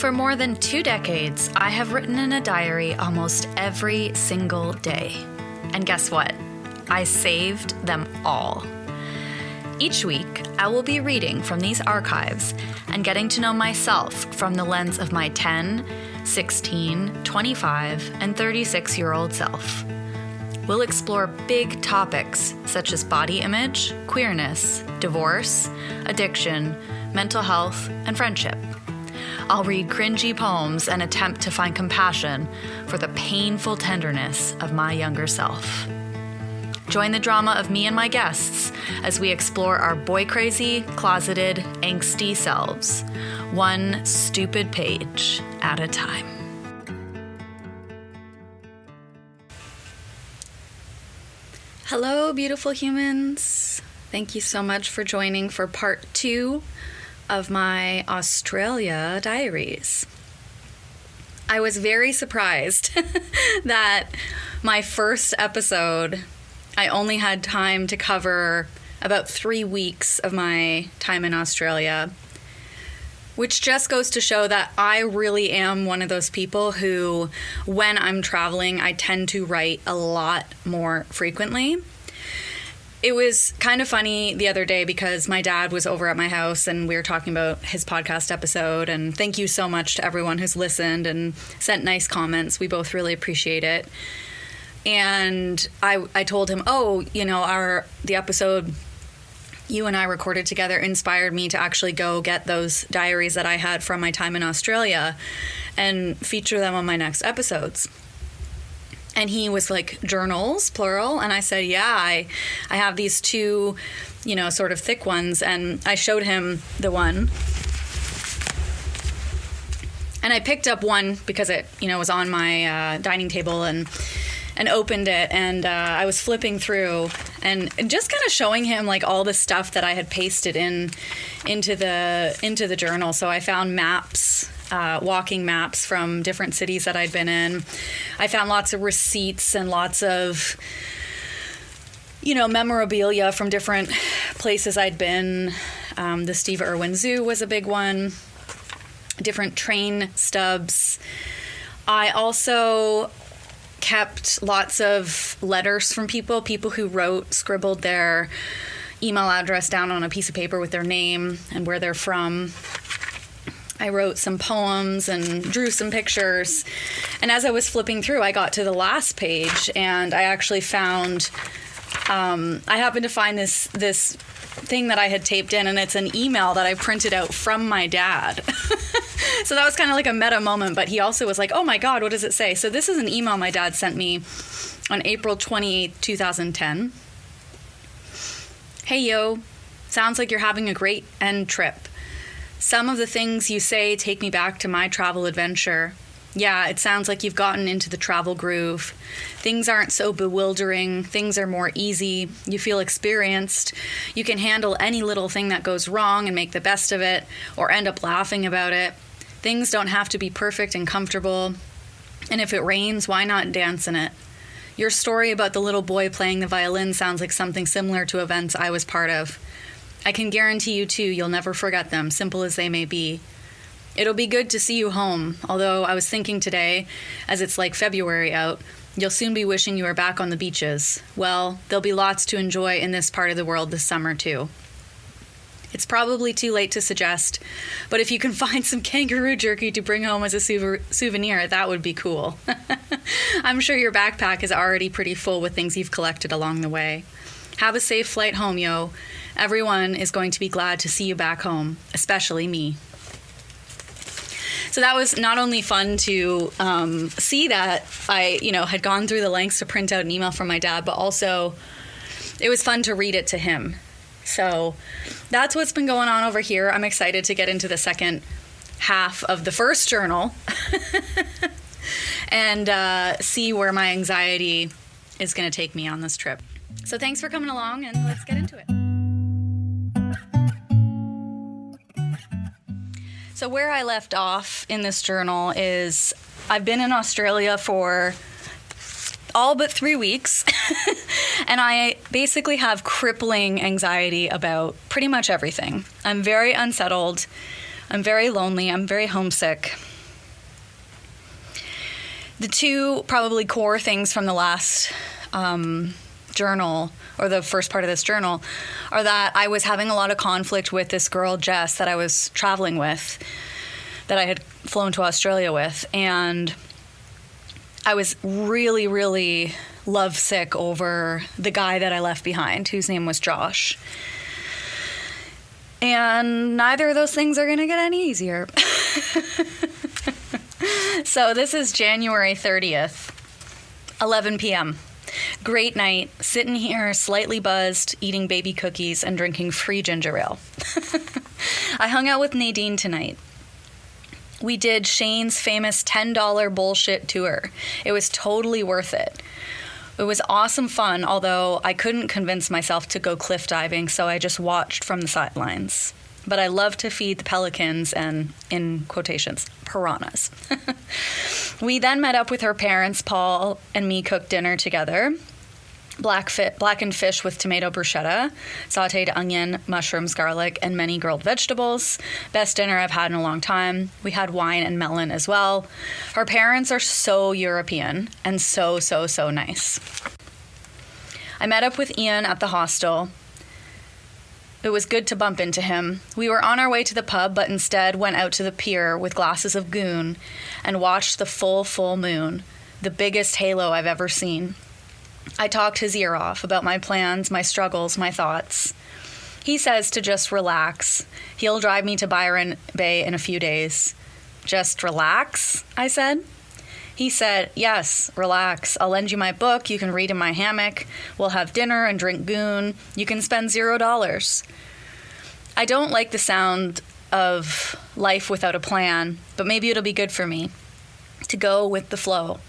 For more than 2 decades, I have written in a diary almost every single day. And guess what? I saved them all. Each week, I will be reading from these archives and getting to know myself from the lens of my 10, 16, 25, and 36-year-old self. We'll explore big topics such as body image, queerness, divorce, addiction, mental health, and friendship. I'll read cringy poems and attempt to find compassion for the painful tenderness of my younger self. Join the drama of me and my guests as we explore our boy-crazy, closeted, angsty selves, one stupid page at a time. Hello, beautiful humans. Thank you so much for joining for part 2 of my Australia diaries. I was very surprised that my first episode, I only had time to cover about 3 weeks of my time in Australia, which just goes to show that I really am one of those people who, when I'm traveling, I tend to write a lot more frequently. It was kind of funny the other day because my dad was over at my house and we were talking about his podcast episode, and thank you so much to everyone who's listened and sent nice comments. We both really appreciate it. And I told him, the episode you and I recorded together inspired me to actually go get those diaries that I had from my time in Australia and feature them on my next episodes. And he was like, journals, plural. And I said, yeah, I have these 2, sort of thick ones. And I showed him the one. And I picked up one because it, was on my dining table and opened it, and I was flipping through and just kind of showing him like all the stuff that I had pasted into the journal. So I found maps, walking maps from different cities that I'd been in. I found lots of receipts and lots of memorabilia from different places I'd been. The Steve Irwin Zoo was a big one. Different train stubs. I also kept lots of letters from people who scribbled their email address down on a piece of paper with their name and where they're from. I wrote some poems and drew some pictures. And as I was flipping through, I got to the last page and I actually found, I happened to find this thing that I had taped in, and it's an email that I printed out from my dad. So that was kind of like a meta moment, but he also was like, oh my God, what does it say? So this is an email my dad sent me on April 28th, 2010. Hey, yo, sounds like you're having a great end trip. Some of the things you say take me back to my travel adventure. Yeah, it sounds like you've gotten into the travel groove. Things aren't so bewildering. Things are more easy. You feel experienced. You can handle any little thing that goes wrong and make the best of it, or end up laughing about it. Things don't have to be perfect and comfortable. And if it rains, why not dance in it? Your story about the little boy playing the violin sounds like something similar to events I was part of. I can guarantee you, too, you'll never forget them, simple as they may be. It'll be good to see you home, although I was thinking today, as it's like February out, you'll soon be wishing you were back on the beaches. Well, there'll be lots to enjoy in this part of the world this summer, too. It's probably too late to suggest, but if you can find some kangaroo jerky to bring home as a souvenir, that would be cool. I'm sure your backpack is already pretty full with things you've collected along the way. Have a safe flight home, yo. Everyone is going to be glad to see you back home, especially me. So that was not only fun to see that I, had gone through the lengths to print out an email from my dad, but also it was fun to read it to him. So that's what's been going on over here. I'm excited to get into the second half of the first journal and see where my anxiety is going to take me on this trip. So thanks for coming along, and let's get into it. So where I left off in this journal is I've been in Australia for all but 3 weeks, and I basically have crippling anxiety about pretty much everything. I'm very unsettled. I'm very lonely. I'm very homesick. The two probably core things from the last journal, or the first part of this journal, are that I was having a lot of conflict with this girl, Jess, that I was traveling with, that I had flown to Australia with. And I was really, really lovesick over the guy that I left behind, whose name was Josh. And neither of those things are going to get any easier. So this is January 30th, 11 p.m. Great night, sitting here slightly buzzed, eating baby cookies and drinking free ginger ale. I hung out with Nadine tonight. We did Shane's famous $10 bullshit tour. It was totally worth it. It was awesome fun, although I couldn't convince myself to go cliff diving, so I just watched from the sidelines. But I love to feed the pelicans and, in quotations, piranhas. We then met up with her parents. Paul and me cooked dinner together. Blackened fish with tomato bruschetta, sautéed onion, mushrooms, garlic, and many grilled vegetables. Best dinner I've had in a long time. We had wine and melon as well. Her parents are so European and so nice. I met up with Ian at the hostel. It was good to bump into him. We were on our way to the pub, but instead went out to the pier with glasses of goon and watched the full moon, the biggest halo I've ever seen. I talked his ear off about my plans, my struggles, my thoughts. He says to just relax. He'll drive me to Byron Bay in a few days. Just relax, I said. He said, yes, relax. I'll lend you my book. You can read in my hammock. We'll have dinner and drink goon. You can spend $0. I don't like the sound of life without a plan, but maybe it'll be good for me to go with the flow.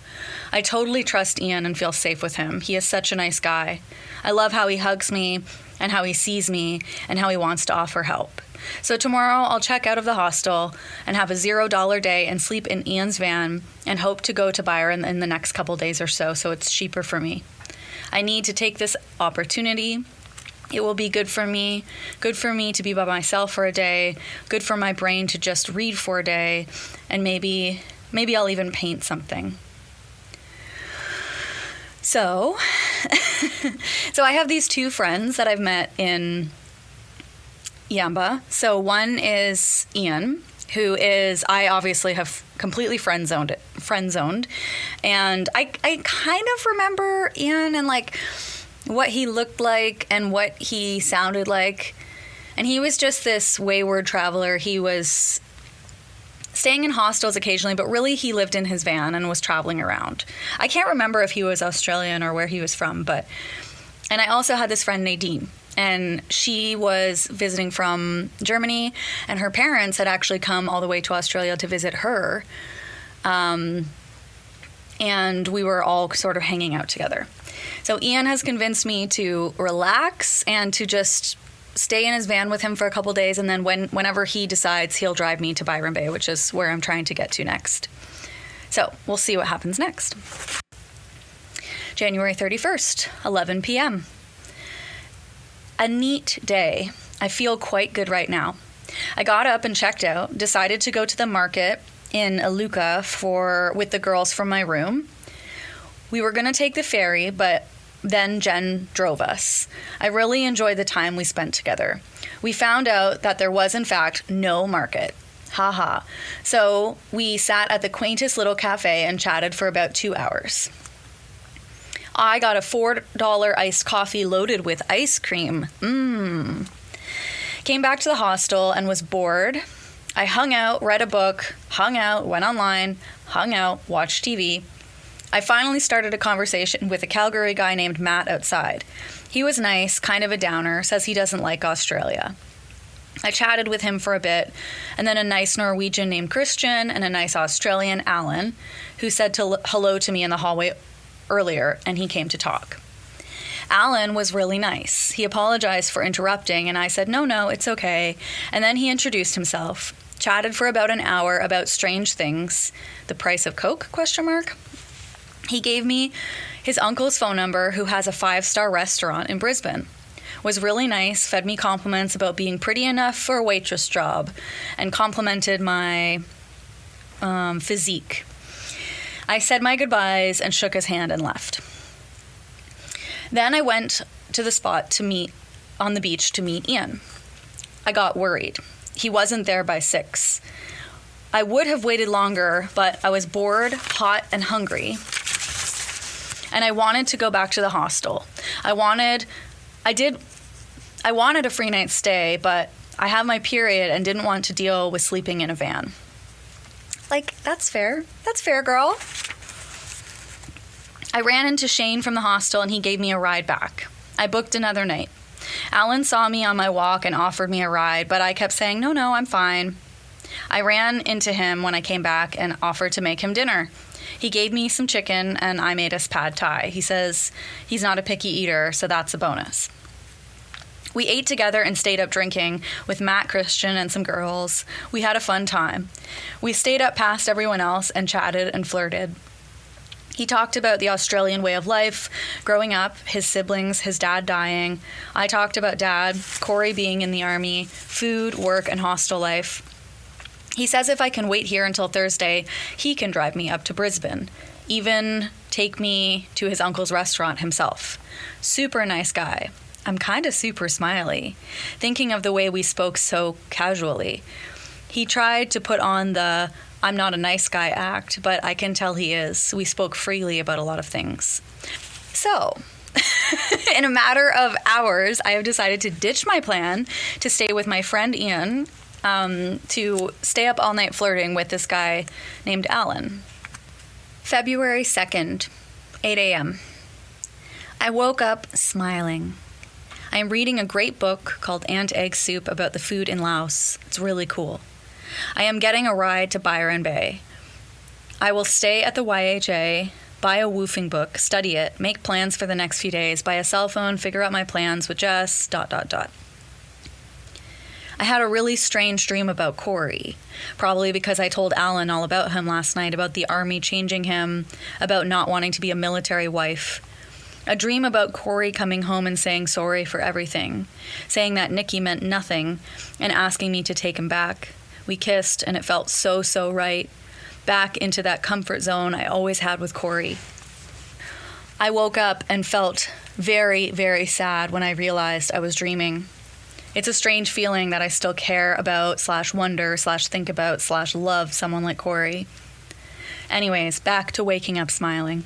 I totally trust Ian and feel safe with him. He is such a nice guy. I love how he hugs me and how he sees me and how he wants to offer help. So tomorrow I'll check out of the hostel and have a $0 day and sleep in Ian's van and hope to go to Byron in the next couple days or so it's cheaper for me. I need to take this opportunity. It will be good for me to be by myself for a day, good for my brain to just read for a day, and maybe I'll even paint something. So I have these two friends that I've met in Yamba. So one is Ian, who is, I obviously have completely friend zoned. And I kind of remember Ian and like what he looked like and what he sounded like. And he was just this wayward traveler. He was staying in hostels occasionally, but really he lived in his van and was traveling around. I can't remember if he was Australian or where he was from, and I also had this friend Nadine, and she was visiting from Germany, and her parents had actually come all the way to Australia to visit her, and we were all sort of hanging out together. So Ian has convinced me to relax and to just stay in his van with him for a couple days, and then whenever he decides, he'll drive me to Byron Bay, which is where I'm trying to get to next. So we'll see what happens next. January 31st, 11 p.m. A neat day. I feel quite good right now. I got up and checked out, decided to go to the market in Iluka with the girls from my room. We were going to take the ferry, but then Jen drove us. I really enjoyed the time we spent together. We found out that there was, in fact, no market. Haha. So we sat at the quaintest little cafe and chatted for about 2 hours. I got a $4 iced coffee loaded with ice cream. Came back to the hostel and was bored. I hung out, read a book, hung out, went online, hung out, watched TV. I finally started a conversation with a Calgary guy named Matt outside. He was nice, kind of a downer, says he doesn't like Australia. I chatted with him for a bit, and then a nice Norwegian named Christian and a nice Australian, Alan, who said hello to me in the hallway earlier, and he came to talk. Alan was really nice. He apologized for interrupting, and I said, no, it's okay. And then he introduced himself, chatted for about an hour about strange things. The price of Coke, ? He gave me his uncle's phone number, who has a 5-star restaurant in Brisbane. Was really nice, fed me compliments about being pretty enough for a waitress job, and complimented my physique. I said my goodbyes and shook his hand and left. Then I went to the spot to meet on the beach to meet Ian. I got worried. He wasn't there by 6. I would have waited longer, but I was bored, hot, and hungry. And I wanted to go back to the hostel. I wanted a free night stay, but I have my period and didn't want to deal with sleeping in a van. Like, that's fair. That's fair, girl. I ran into Shane from the hostel and he gave me a ride back. I booked another night. Alan saw me on my walk and offered me a ride, but I kept saying, no, I'm fine. I ran into him when I came back and offered to make him dinner. He gave me some chicken and I made us pad thai. He says he's not a picky eater, so that's a bonus. We ate together and stayed up drinking with Matt, Christian, and some girls. We had a fun time. We stayed up past everyone else and chatted and flirted. He talked about the Australian way of life, growing up, his siblings, his dad dying. I talked about Dad, Corey being in the army, food, work, and hostel life. He says if I can wait here until Thursday, he can drive me up to Brisbane, even take me to his uncle's restaurant himself. Super nice guy. I'm kind of super smiley, thinking of the way we spoke so casually. He tried to put on the I'm not a nice guy act, but I can tell he is. We spoke freely about a lot of things. So, in a matter of hours, I have decided to ditch my plan to stay with my friend Ian, to stay up all night flirting with this guy named Alan. February 2nd, 8 a.m. I woke up smiling. I am reading a great book called Ant Egg Soup about the food in Laos. It's really cool. I am getting a ride to Byron Bay. I will stay at the YHA, buy a woofing book, study it, make plans for the next few days, buy a cell phone, figure out my plans with Jess, ... I had a really strange dream about Corey, probably because I told Alan all about him last night, about the army changing him, about not wanting to be a military wife. A dream about Corey coming home and saying sorry for everything, saying that Nikki meant nothing, and asking me to take him back. We kissed, and it felt so right, back into that comfort zone I always had with Corey. I woke up and felt very, very sad when I realized I was dreaming. It's a strange feeling that I still care about / wonder / think about / love someone like Corey. Anyways, back to waking up smiling.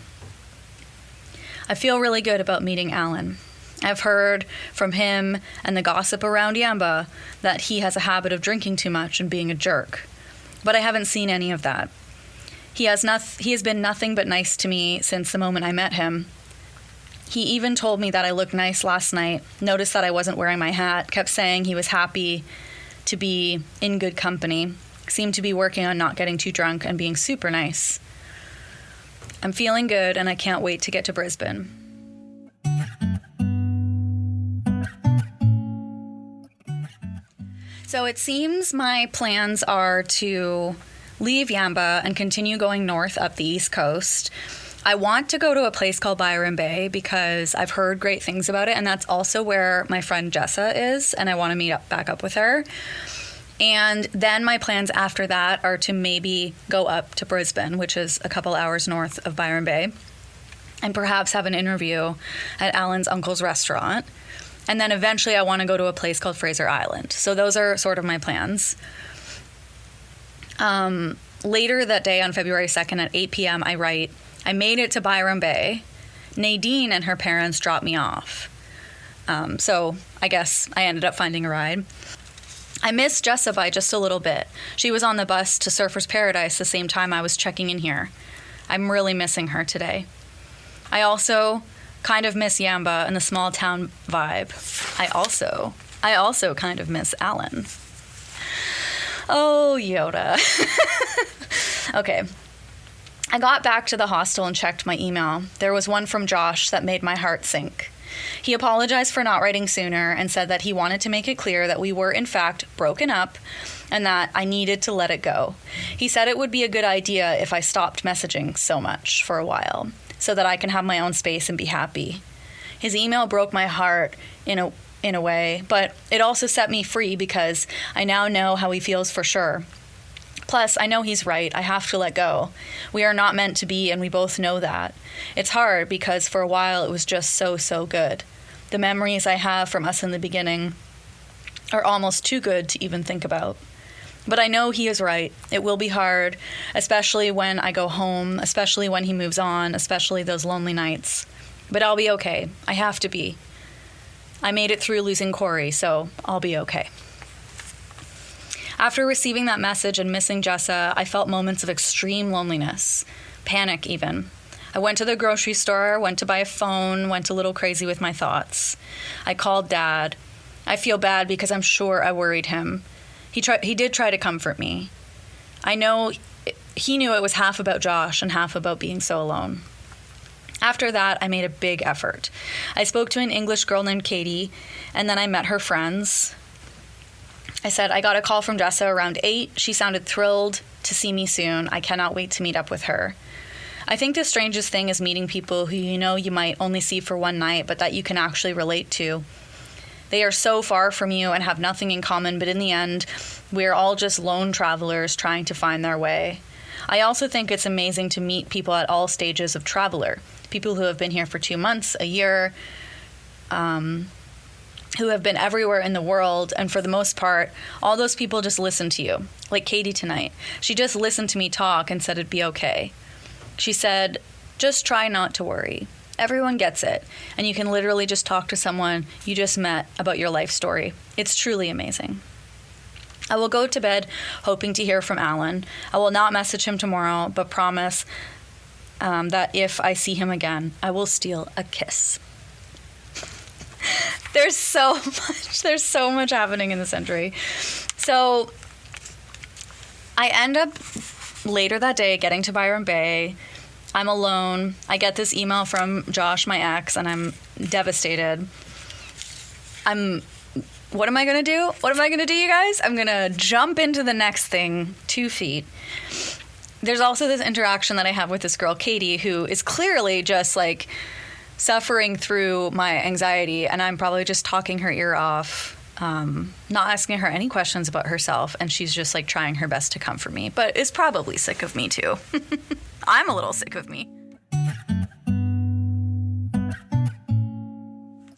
I feel really good about meeting Alan. I've heard from him and the gossip around Yamba that he has a habit of drinking too much and being a jerk. But I haven't seen any of that. He has been nothing but nice to me since the moment I met him. He even told me that I looked nice last night, noticed that I wasn't wearing my hat, kept saying he was happy to be in good company, seemed to be working on not getting too drunk and being super nice. I'm feeling good and I can't wait to get to Brisbane. So it seems my plans are to leave Yamba and continue going north up the east coast. I want to go to a place called Byron Bay because I've heard great things about it, and that's also where my friend Jessa is, and I want to meet back up with her. And then my plans after that are to maybe go up to Brisbane, which is a couple hours north of Byron Bay, and perhaps have an interview at Alan's uncle's restaurant. And then eventually I want to go to a place called Fraser Island. So those are sort of my plans. Later that day on February 2nd at 8 p.m., I write, I made it to Byron Bay. Nadine and her parents dropped me off. So I guess I ended up finding a ride. I missed Jessa by just a little bit. She was on the bus to Surfer's Paradise the same time I was checking in here. I'm really missing her today. I also kind of miss Yamba and the small town vibe. I also kind of miss Alan. Oh, Yoda. Okay. I got back to the hostel and checked my email. There was one from Josh that made my heart sink. He apologized for not writing sooner and said that he wanted to make it clear that we were, in fact, broken up and that I needed to let it go. He said it would be a good idea if I stopped messaging so much for a while so that I can have my own space and be happy. His email broke my heart in a way, but it also set me free because I now know how he feels for sure. Plus, I know he's right. I have to let go. We are not meant to be, and we both know that. It's hard because for a while it was just so, so good. The memories I have from us in the beginning are almost too good to even think about. But I know he is right. It will be hard, especially when I go home, especially when he moves on, especially those lonely nights. But I'll be okay. I have to be. I made it through losing Corey, so I'll be okay. After receiving that message and missing Jessa, I felt moments of extreme loneliness, panic even. I went to the grocery store, went to buy a phone, went a little crazy with my thoughts. I called Dad. I feel bad because I'm sure I worried him. He did try to comfort me. I know he knew it was half about Josh and half about being so alone. After that, I made a big effort. I spoke to an English girl named Katie, and then I met her friends. I said, I got a call from Jessa around 8. She sounded thrilled to see me soon. I cannot wait to meet up with her. I think the strangest thing is meeting people who you know you might only see for one night, but that you can actually relate to. They are so far from you and have nothing in common, but in the end, we're all just lone travelers trying to find their way. I also think it's amazing to meet people at all stages of traveler. People who have been here for 2 months, a year, who have been everywhere in the world, and for the most part, all those people just listen to you. Like Katie tonight. She just listened to me talk and said it'd be okay. She said, just try not to worry. Everyone gets it, and you can literally just talk to someone you just met about your life story. It's truly amazing. I will go to bed hoping to hear from Alan. I will not message him tomorrow, but promise that if I see him again, I will steal a kiss. There's so much happening in this entry. So I end up later that day getting to Byron Bay. I'm alone. I get this email from Josh, my ex, and I'm devastated. What am I going to do? What am I going to do, you guys? I'm going to jump into the next thing 2 feet. There's also this interaction that I have with this girl, Katie, who is clearly just like suffering through my anxiety, and I'm probably just talking her ear off, not asking her any questions about herself, and she's just like trying her best to comfort me, but is probably sick of me too. I'm a little sick of me.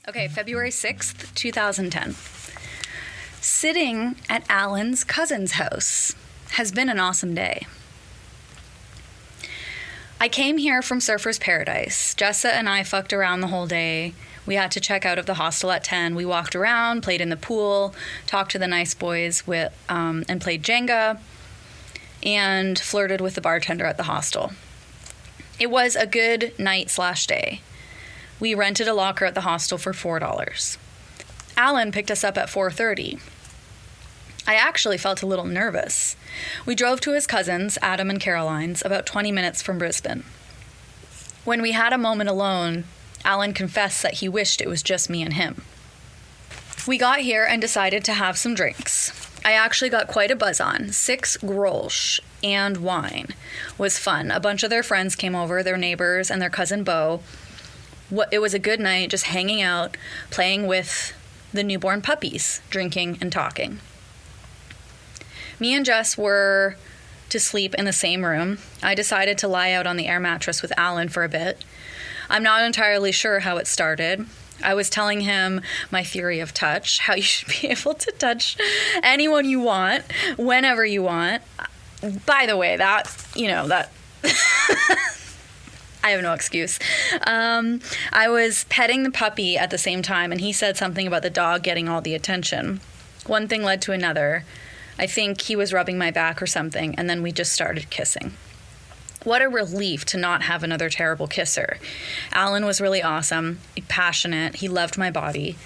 Okay, February 6th, 2010. Sitting at Alan's cousin's house has been an awesome day. I came here from Surfer's Paradise. Jessa and I fucked around the whole day. We had to check out of the hostel at 10. We walked around, played in the pool, talked to the nice boys and played Jenga, and flirted with the bartender at the hostel. It was a good night/day. We rented a locker at the hostel for $4. Alan picked us up at 4:30. I actually felt a little nervous. We drove to his cousins, Adam and Caroline's, about 20 minutes from Brisbane. When we had a moment alone, Alan confessed that he wished it was just me and him. We got here and decided to have some drinks. I actually got quite a buzz on. 6 grolsch and wine was fun. A bunch of their friends came over, their neighbors and their cousin Beau. It was a good night, just hanging out, playing with the newborn puppies, drinking and talking. Me and Jess were to sleep in the same room. I decided to lie out on the air mattress with Alan for a bit. I'm not entirely sure how it started. I was telling him my theory of touch, how you should be able to touch anyone you want, whenever you want. By the way, that I have no excuse. I was petting the puppy at the same time, and he said something about the dog getting all the attention. One thing led to another. I think he was rubbing my back or something, and then we just started kissing. What a relief to not have another terrible kisser. Alan was really awesome, passionate. He loved my body.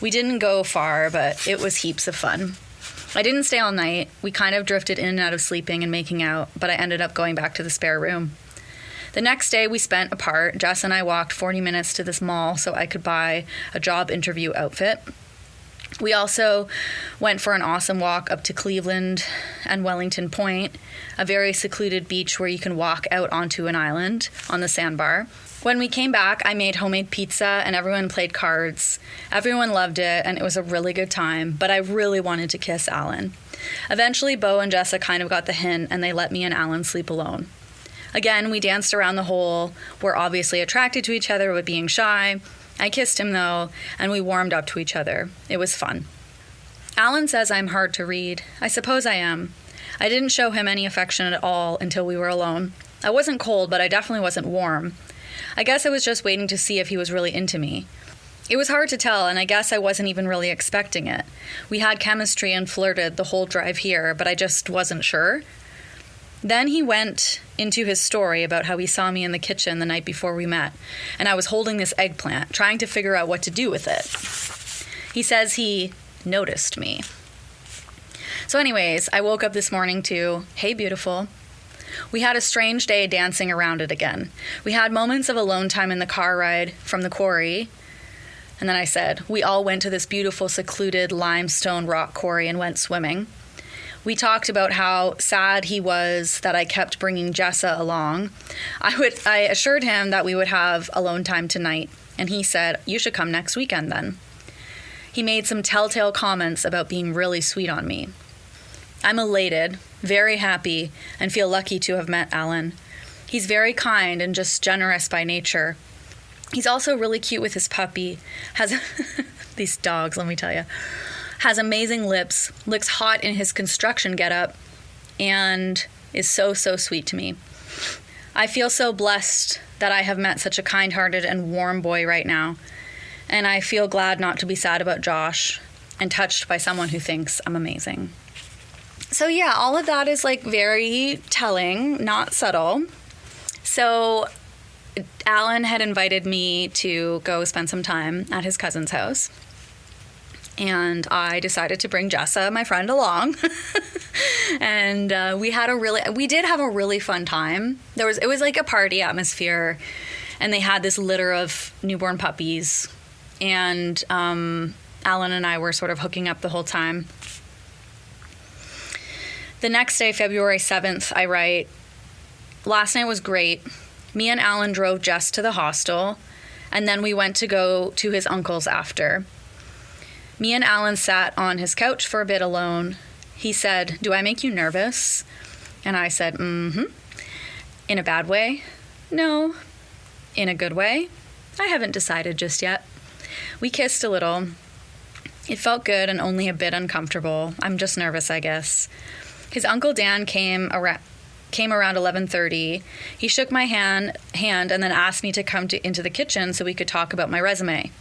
We didn't go far, but it was heaps of fun. I didn't stay all night. We kind of drifted in and out of sleeping and making out, but I ended up going back to the spare room. The next day we spent apart. Jess and I walked 40 minutes to this mall so I could buy a job interview outfit. We also went for an awesome walk up to Cleveland and Wellington Point, a very secluded beach where you can walk out onto an island on the sandbar. When we came back, I made homemade pizza and everyone played cards. Everyone loved it and it was a really good time, but I really wanted to kiss Alan. Eventually, Beau and Jessa kind of got the hint and they let me and Alan sleep alone. Again, we danced around the hole. We're obviously attracted to each other but being shy. I kissed him though, and we warmed up to each other. It was fun. Alan says I'm hard to read. I suppose I am. I didn't show him any affection at all until we were alone. I wasn't cold, but I definitely wasn't warm. I guess I was just waiting to see if he was really into me. It was hard to tell, and I guess I wasn't even really expecting it. We had chemistry and flirted the whole drive here, but I just wasn't sure. Then he went into his story about how he saw me in the kitchen the night before we met, and I was holding this eggplant, trying to figure out what to do with it. He says he noticed me. So anyways, I woke up this morning to, hey, beautiful. We had a strange day dancing around it again. We had moments of alone time in the car ride from the quarry, and then I said, we all went to this beautiful, secluded limestone rock quarry and went swimming. We talked about how sad he was that I kept bringing Jessa along. I assured him that we would have alone time tonight, and he said, you should come next weekend then. He made some telltale comments about being really sweet on me. I'm elated, very happy, and feel lucky to have met Alan. He's very kind and just generous by nature. He's also really cute with his puppy. These dogs, let me tell you. Has amazing lips, looks hot in his construction getup, and is so, so sweet to me. I feel so blessed that I have met such a kind-hearted and warm boy right now, and I feel glad not to be sad about Josh and touched by someone who thinks I'm amazing. So yeah, all of that is like very telling, not subtle. So Alan had invited me to go spend some time at his cousin's house. And I decided to bring Jessa, my friend, along. And we did have a really fun time. It was like a party atmosphere, and they had this litter of newborn puppies. And Alan and I were sort of hooking up the whole time. The next day, February 7th, I write, last night was great. Me and Alan drove Jess to the hostel, and then we went to go to his uncle's after. Me and Alan sat on his couch for a bit alone. He said, do I make you nervous? And I said, mm-hmm. In a bad way? No. In a good way? I haven't decided just yet. We kissed a little. It felt good and only a bit uncomfortable. I'm just nervous, I guess. His Uncle Dan came around 11:30. He shook my hand and then asked me to come into the kitchen so we could talk about my resume.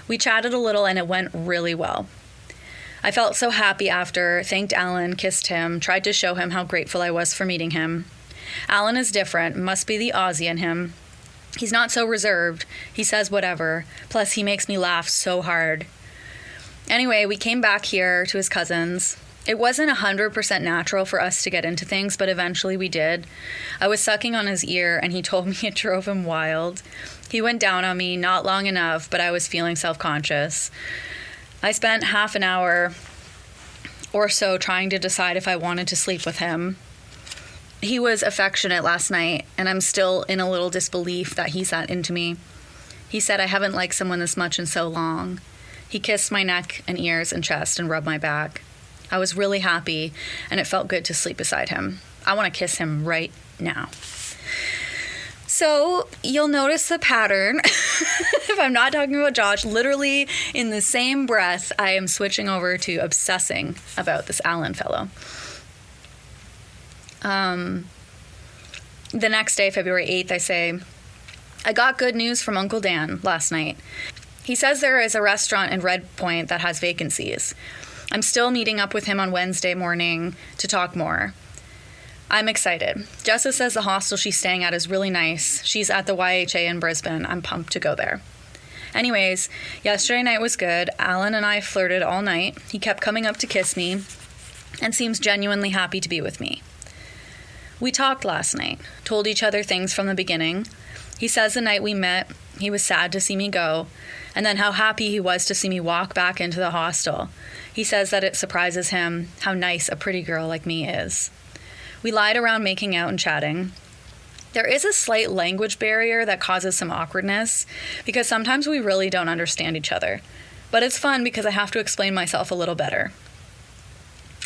We chatted a little and it went really well. I felt so happy after, thanked Alan, kissed him, tried to show him how grateful I was for meeting him. Alan is different, must be the Aussie in him. He's not so reserved, he says whatever, plus he makes me laugh so hard. Anyway, we came back here to his cousin's. It wasn't 100% natural for us to get into things, but eventually we did. I was sucking on his ear, and he told me it drove him wild. He went down on me, not long enough, but I was feeling self-conscious. I spent half an hour or so trying to decide if I wanted to sleep with him. He was affectionate last night, and I'm still in a little disbelief that he's that into me. He said, I haven't liked someone this much in so long. He kissed my neck and ears and chest and rubbed my back. I was really happy, and it felt good to sleep beside him. I want to kiss him right now. So you'll notice the pattern. If I'm not talking about Josh, literally in the same breath, I am switching over to obsessing about this Alan fellow. The next day, February 8th, I say, I got good news from Uncle Dan last night. He says there is a restaurant in Red Point that has vacancies. I'm still meeting up with him on Wednesday morning to talk more. I'm excited. Jessa says the hostel she's staying at is really nice. She's at the YHA in Brisbane. I'm pumped to go there. Anyways, yesterday night was good. Alan and I flirted all night. He kept coming up to kiss me and seems genuinely happy to be with me. We talked last night, told each other things from the beginning. He says the night we met, He was sad to see me go, and then how happy he was to see me walk back into the hostel. He says that it surprises him how nice a pretty girl like me is. We lied around making out and chatting. There is a slight language barrier that causes some awkwardness because sometimes we really don't understand each other. But it's fun because I have to explain myself a little better.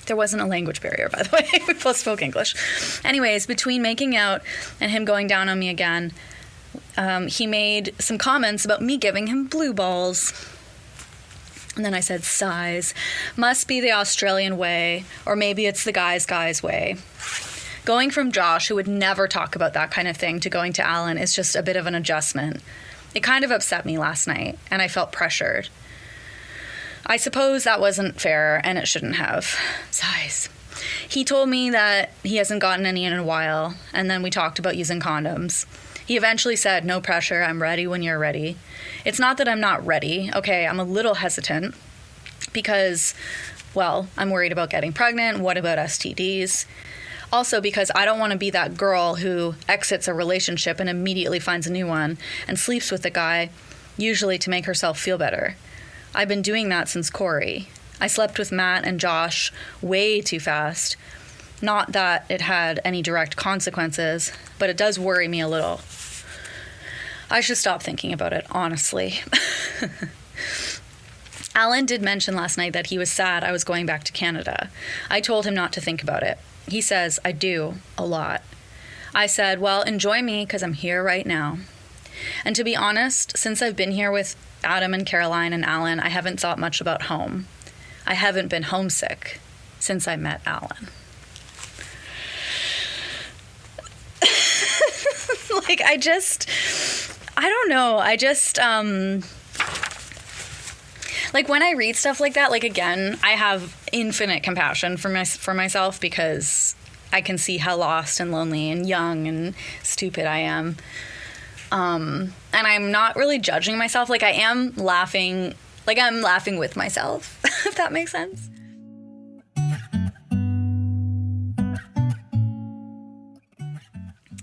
There wasn't a language barrier, by the way. We both spoke English. Anyways, between making out and him going down on me again, he made some comments about me giving him blue balls. And then I said, sighs. Must be the Australian way, or maybe it's the guy's way. Going from Josh, who would never talk about that kind of thing, to going to Alan is just a bit of an adjustment. It kind of upset me last night, and I felt pressured. I suppose that wasn't fair, and it shouldn't have. Sighs. He told me that he hasn't gotten any in a while, and then we talked about using condoms. He eventually said, no pressure, I'm ready when you're ready. It's not that I'm not ready. Okay, I'm a little hesitant because, well, I'm worried about getting pregnant. What about STDs? Also because I don't want to be that girl who exits a relationship and immediately finds a new one and sleeps with the guy, usually to make herself feel better. I've been doing that since Corey. I slept with Matt and Josh way too fast. Not that it had any direct consequences, but it does worry me a little. I should stop thinking about it, honestly. Alan did mention last night that he was sad I was going back to Canada. I told him not to think about it. He says, I do, a lot. I said, well, enjoy me because I'm here right now. And to be honest, since I've been here with Adam and Caroline and Alan, I haven't thought much about home. I haven't been homesick since I met Alan. I don't know. Like when I read stuff like that, like again, I have infinite compassion for myself because I can see how lost and lonely and young and stupid I am. And I'm not really judging myself. Like I am laughing, like I'm laughing with myself, if that makes sense.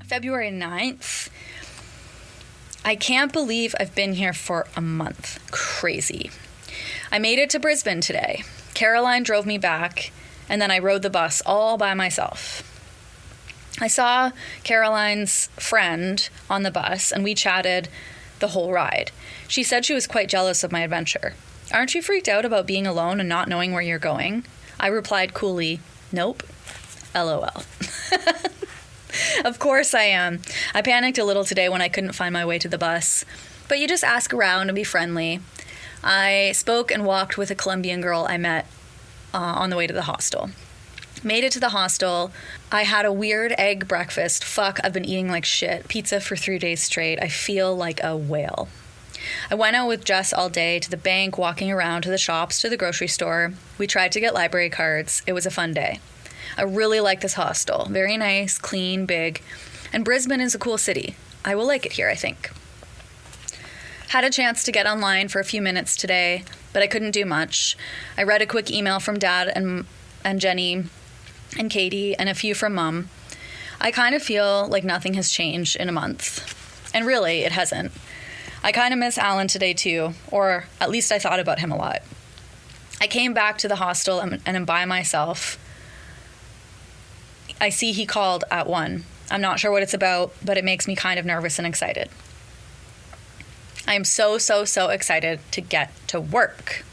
February 9th. I can't believe I've been here for a month. Crazy. I made it to Brisbane today. Caroline drove me back, and then I rode the bus all by myself. I saw Caroline's friend on the bus, and we chatted the whole ride. She said she was quite jealous of my adventure. Aren't you freaked out about being alone and not knowing where you're going? I replied coolly, nope. LOL. Of course I am. I panicked a little today when I couldn't find my way to the bus, but you just ask around and be friendly. I spoke and walked with a Colombian girl I met on the way to the hostel. Made it to the hostel. I had a weird egg breakfast. Fuck, I've been eating like shit. Pizza for 3 days straight. I feel like a whale. I went out with Jess all day to the bank, walking around to the shops, to the grocery store. We tried to get library cards. It was a fun day. I really like this hostel. Very nice, clean, big. And Brisbane is a cool city. I will like it here, I think. Had a chance to get online for a few minutes today, but I couldn't do much. I read a quick email from Dad and Jenny and Katie and a few from Mum. I kind of feel like nothing has changed in a month. And really, it hasn't. I kind of miss Alan today too, or at least I thought about him a lot. I came back to the hostel and am by myself. I see he called at 1. I'm not sure what it's about, but it makes me kind of nervous and excited. I am so excited to get to work.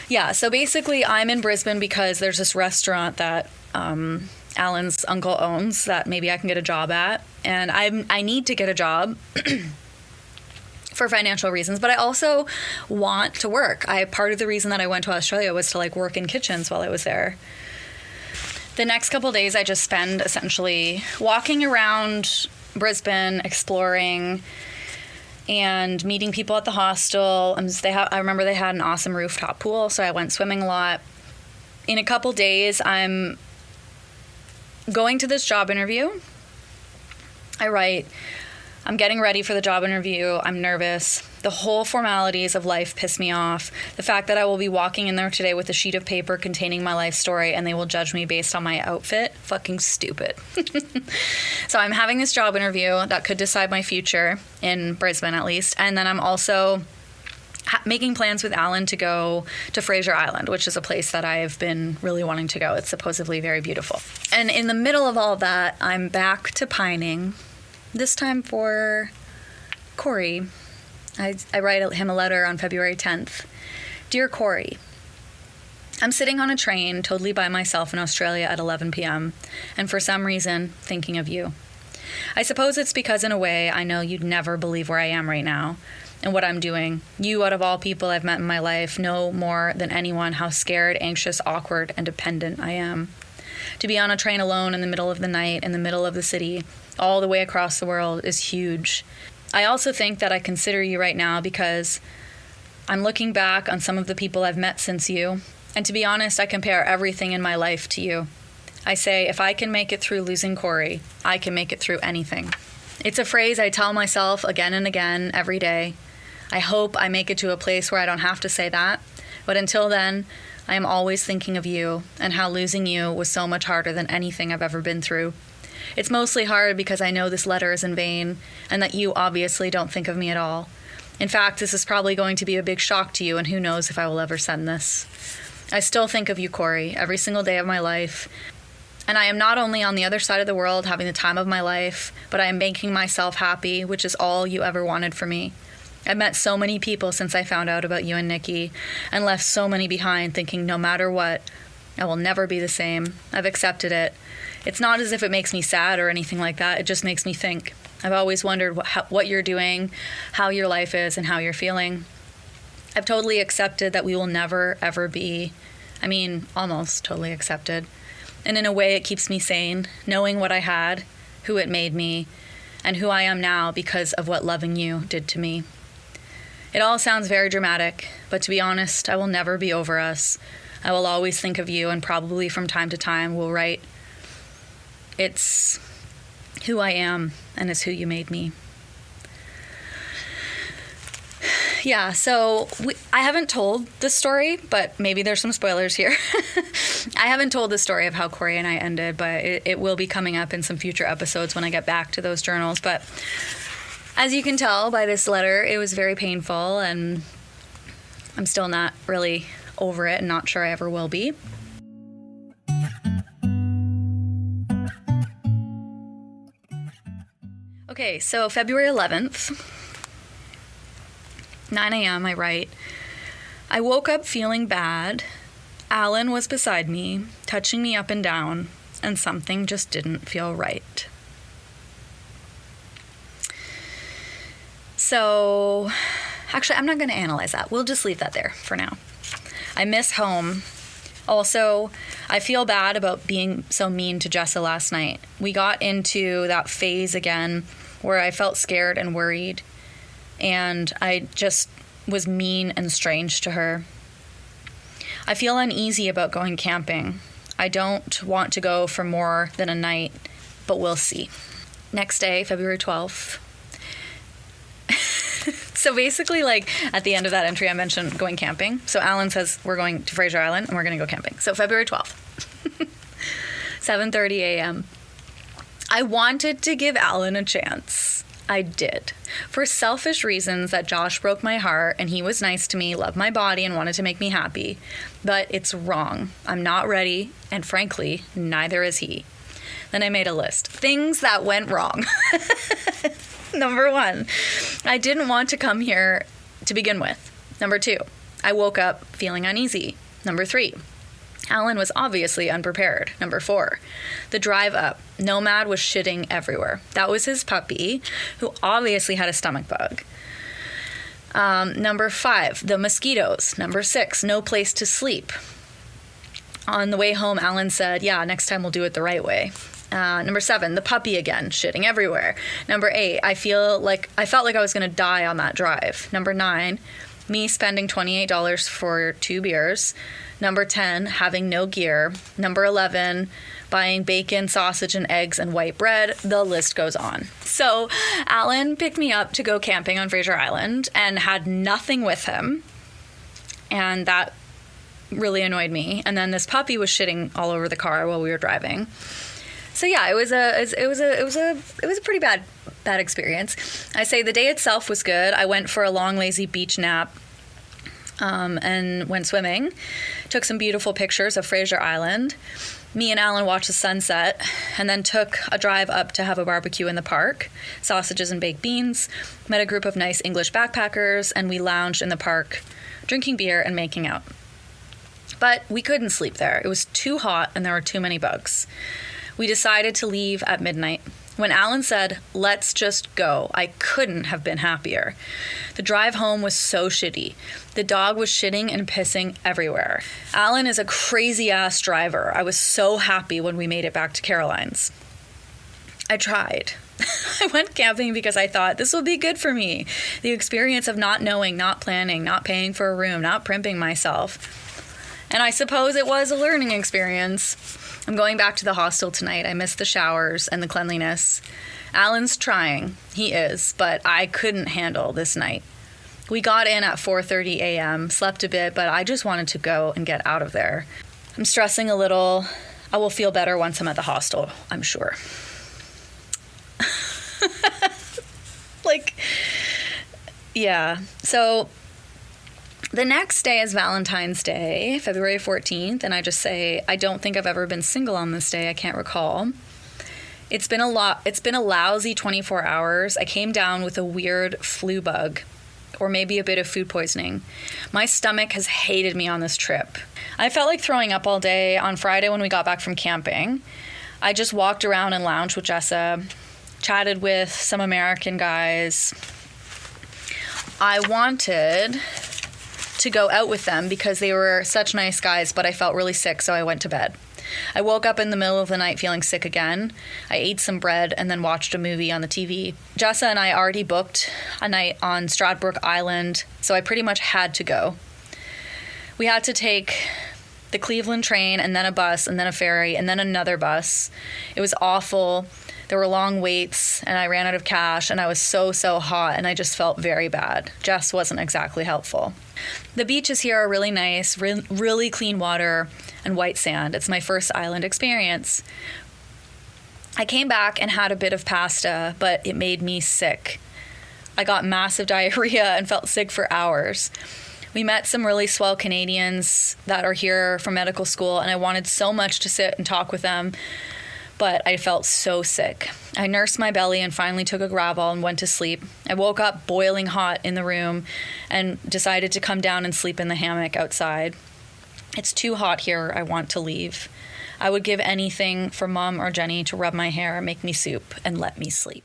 Yeah, so basically I'm in Brisbane because there's this restaurant that Alan's uncle owns that maybe I can get a job at. And I need to get a job for financial reasons, but I also want to work. Part of the reason that I went to Australia was to like work in kitchens while I was there. The next couple of days I just spend essentially walking around Brisbane, exploring, and meeting people at the hostel. I remember they had an awesome rooftop pool, so I went swimming a lot. In a couple days, I'm going to this job interview. I write, I'm getting ready for the job interview. I'm nervous. The whole formalities of life piss me off. The fact that I will be walking in there today with a sheet of paper containing my life story and they will judge me based on my outfit. Fucking stupid. So I'm having this job interview that could decide my future, in Brisbane at least. And then I'm also making plans with Alan to go to Fraser Island, which is a place that I've been really wanting to go. It's supposedly very beautiful. And in the middle of all of that, I'm back to pining, this time for Corey. I write him a letter on February 10th. Dear Corey, I'm sitting on a train totally by myself in Australia at 11 p.m. and for some reason thinking of you. I suppose it's because in a way I know you'd never believe where I am right now and what I'm doing. You, out of all people I've met in my life, know more than anyone how scared, anxious, awkward, and dependent I am. To be on a train alone in the middle of the night, in the middle of the city, all the way across the world is huge. I also think that I consider you right now because I'm looking back on some of the people I've met since you, and to be honest, I compare everything in my life to you. I say, if I can make it through losing Corey, I can make it through anything. It's a phrase I tell myself again and again every day. I hope I make it to a place where I don't have to say that, but until then, I am always thinking of you and how losing you was so much harder than anything I've ever been through. It's mostly hard because I know this letter is in vain and that you obviously don't think of me at all. In fact, this is probably going to be a big shock to you, and who knows if I will ever send this. I still think of you, Corey, every single day of my life. And I am not only on the other side of the world having the time of my life, but I am making myself happy, which is all you ever wanted for me. I've met so many people since I found out about you and Nikki, and left so many behind thinking no matter what, I will never be the same. I've accepted it. It's not as if it makes me sad or anything like that. It just makes me think. I've always wondered what you're doing, how your life is, and how you're feeling. I've totally accepted that we will never, ever be, almost totally accepted. And in a way, it keeps me sane, knowing what I had, who it made me, and who I am now because of what loving you did to me. It all sounds very dramatic, but to be honest, I will never be over us. I will always think of you, and probably from time to time will write, it's who I am, and it's who you made me. Yeah, so I haven't told this story, but maybe there's some spoilers here. I haven't told the story of how Corey and I ended, but it will be coming up in some future episodes when I get back to those journals. But as you can tell by this letter, it was very painful, and I'm still not really over it and not sure I ever will be. Okay, so February 11th, 9 a.m., I write, I woke up feeling bad. Alan was beside me, touching me up and down, and something just didn't feel right. So, actually, I'm not going to analyze that. We'll just leave that there for now. I miss home. Also, I feel bad about being so mean to Jessa last night. We got into that phase again where I felt scared and worried, and I just was mean and strange to her. I feel uneasy about going camping. I don't want to go for more than a night, but we'll see. Next day, February 12th. So basically, at the end of that entry, I mentioned going camping. So Alan says we're going to Fraser Island and we're going to go camping. So February 12th, 7:30 a.m. I wanted to give Alan a chance. I did. For selfish reasons that Josh broke my heart and he was nice to me, loved my body, and wanted to make me happy. But it's wrong. I'm not ready, and frankly, neither is he. Then I made a list. Things that went wrong. Number 1, I didn't want to come here to begin with. Number 2, I woke up feeling uneasy. Number 3, Alan was obviously unprepared. Number 4, the drive up. Nomad was shitting everywhere. That was his puppy, who obviously had a stomach bug. Number 5, the mosquitoes. Number 6, no place to sleep. On the way home, Alan said, yeah, next time we'll do it the right way. Number 7, the puppy again, shitting everywhere. Number 8, I felt like I was going to die on that drive. Number 9, me spending $28 for 2 beers. Number 10, having no gear. Number 11, buying bacon, sausage, and eggs and white bread. The list goes on. So Alan picked me up to go camping on Fraser Island and had nothing with him. And that really annoyed me. And then this puppy was shitting all over the car while we were driving. So yeah, it was a pretty bad experience. I say the day itself was good. I went for a long, lazy beach nap. And went swimming, took some beautiful pictures of Fraser Island. Me and Alan watched the sunset and then took a drive up to have a barbecue in the park, sausages and baked beans, met a group of nice English backpackers, and we lounged in the park, drinking beer and making out. But we couldn't sleep there. It was too hot and there were too many bugs. We decided to leave at midnight. When Alan said, "Let's just go," I couldn't have been happier. The drive home was so shitty. The dog was shitting and pissing everywhere. Alan is a crazy-ass driver. I was so happy when we made it back to Caroline's. I tried. I went camping because I thought this will be good for me. The experience of not knowing, not planning, not paying for a room, not primping myself. And I suppose it was a learning experience. I'm going back to the hostel tonight. I miss the showers and the cleanliness. Alan's trying. He is, but I couldn't handle this night. We got in at 4:30 a.m., slept a bit, but I just wanted to go and get out of there. I'm stressing a little. I will feel better once I'm at the hostel, I'm sure. Yeah. So the next day is Valentine's Day, February 14th, and I just say, I don't think I've ever been single on this day. I can't recall. It's been a lousy 24 hours. I came down with a weird flu bug, or maybe a bit of food poisoning. My stomach has hated me on this trip. I felt like throwing up all day on Friday when we got back from camping. I just walked around and lounged with Jessa, chatted with some American guys. I wanted to go out with them because they were such nice guys, but I felt really sick, so I went to bed. I woke up in the middle of the night feeling sick again. I ate some bread and then watched a movie on the TV. Jessa and I already booked a night on Stradbroke Island, so I pretty much had to go. We had to take the Cleveland train and then a bus and then a ferry and then another bus. It was awful. There were long waits and I ran out of cash and I was so hot and I just felt very bad. Jess wasn't exactly helpful. The beaches here are really nice, really clean water and white sand. It's my first island experience. I came back and had a bit of pasta, but it made me sick. I got massive diarrhea and felt sick for hours. We met some really swell Canadians that are here from medical school, and I wanted so much to sit and talk with them, but I felt so sick. I nursed my belly and finally took a Gravol and went to sleep. I woke up boiling hot in the room and decided to come down and sleep in the hammock outside. It's too hot here. I want to leave. I would give anything for Mom or Jenny to rub my hair, make me soup, and let me sleep.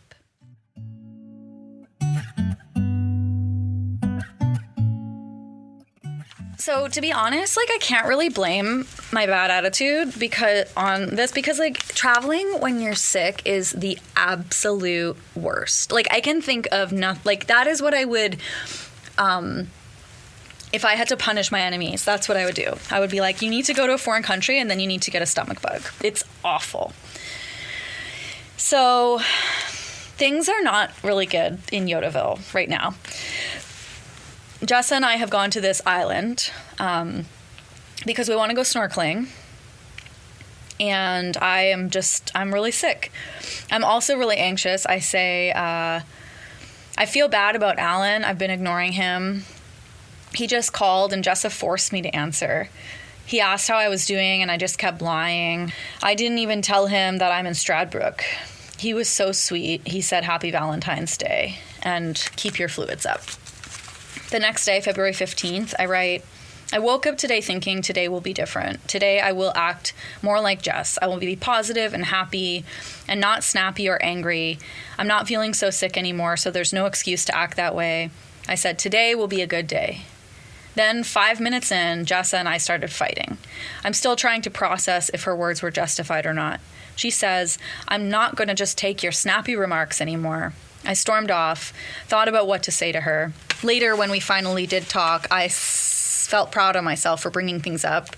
So to be honest, I can't really blame my bad attitude because traveling when you're sick is the absolute worst. I can think of nothing. That is what I would, if I had to punish my enemies, that's what I would do. I would be like, you need to go to a foreign country and then you need to get a stomach bug. It's awful. So things are not really good in Yodaville right now. Jessa and I have gone to this island because we want to go snorkeling, and I'm really sick. I'm also really anxious. I feel bad about Alan. I've been ignoring him. He just called, and Jessa forced me to answer. He asked how I was doing, and I just kept lying. I didn't even tell him that I'm in Stradbroke. He was so sweet. He said, "Happy Valentine's Day, and keep your fluids up." The next day, February 15th, I write, I woke up today thinking today will be different. Today I will act more like Jess. I will be positive and happy and not snappy or angry. I'm not feeling so sick anymore, so there's no excuse to act that way. I said, today will be a good day. Then 5 minutes in, Jessa and I started fighting. I'm still trying to process if her words were justified or not. She says, I'm not going to just take your snappy remarks anymore. I stormed off, thought about what to say to her. Later, when we finally did talk, I felt proud of myself for bringing things up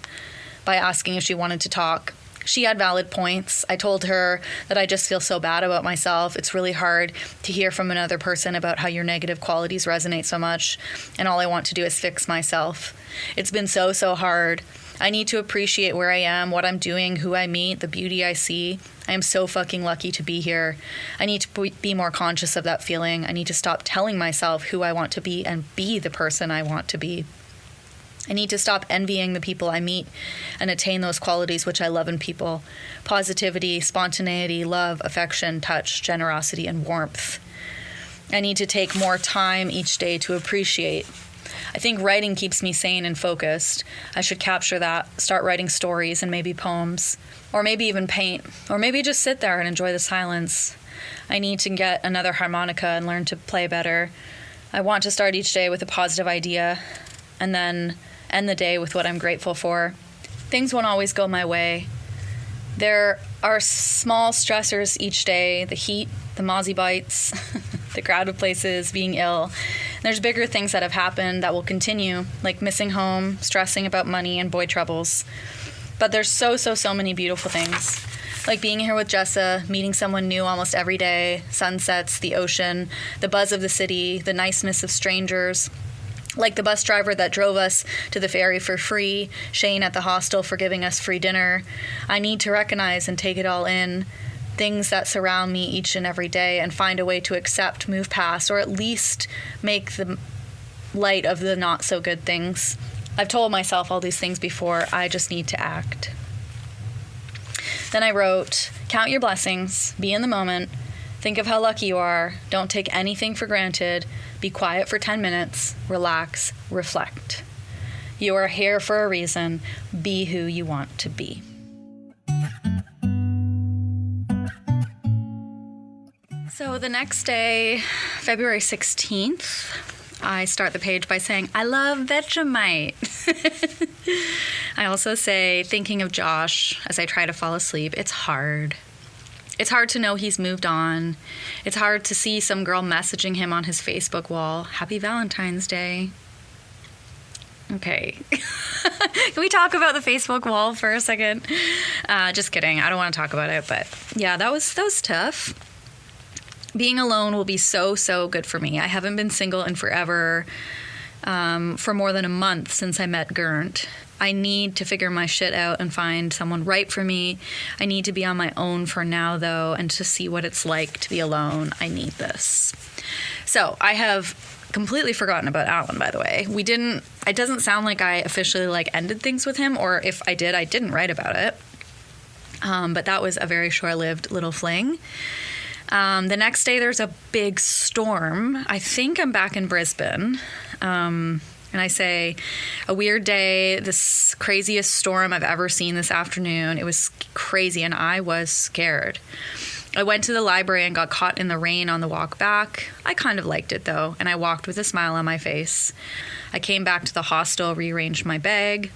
by asking if she wanted to talk. She had valid points. I told her that I just feel so bad about myself. It's really hard to hear from another person about how your negative qualities resonate so much, and all I want to do is fix myself. It's been so hard. I need to appreciate where I am, what I'm doing, who I meet, the beauty I see. I am so fucking lucky to be here. I need to be more conscious of that feeling. I need to stop telling myself who I want to be and be the person I want to be. I need to stop envying the people I meet and attain those qualities which I love in people. Positivity, spontaneity, love, affection, touch, generosity, and warmth. I need to take more time each day to appreciate. I think writing keeps me sane and focused. I should capture that, start writing stories and maybe poems, or maybe even paint, or maybe just sit there and enjoy the silence. I need to get another harmonica and learn to play better. I want to start each day with a positive idea and then end the day with what I'm grateful for. Things won't always go my way. There are small stressors each day, the heat, the mozzie bites, the crowded places, being ill. And there's bigger things that have happened that will continue, like missing home, stressing about money, and boy troubles. But there's so many beautiful things. Like being here with Jessa, meeting someone new almost every day, sunsets, the ocean, the buzz of the city, the niceness of strangers. Like the bus driver that drove us to the ferry for free, Shane at the hostel for giving us free dinner. I need to recognize and take it all in, things that surround me each and every day, and find a way to accept, move past, or at least make the light of the not so good things. I've told myself all these things before, I just need to act. Then I wrote, count your blessings, be in the moment, think of how lucky you are, don't take anything for granted, be quiet for 10 minutes, relax, reflect. You are here for a reason, be who you want to be. So the next day, February 16th, I start the page by saying, I love Vegemite. I also say, thinking of Josh as I try to fall asleep, it's hard. It's hard to know he's moved on. It's hard to see some girl messaging him on his Facebook wall, Happy Valentine's Day. Okay. Can we talk about the Facebook wall for a second? Just kidding. I don't want to talk about it, but yeah, that was tough. Being alone will be so good for me. I haven't been single in forever, for more than a month since I met Gurnt. I need to figure my shit out and find someone right for me. I need to be on my own for now, though, and to see what it's like to be alone. I need this. So I have completely forgotten about Alan, by the way. It doesn't sound like I officially ended things with him, or if I did, I didn't write about it. But that was a very short-lived little fling. The next day, there's a big storm. I think I'm back in Brisbane. And I say, a weird day, this craziest storm I've ever seen this afternoon. It was crazy, and I was scared. I went to the library and got caught in the rain on the walk back. I kind of liked it, though, and I walked with a smile on my face. I came back to the hostel, rearranged my bag.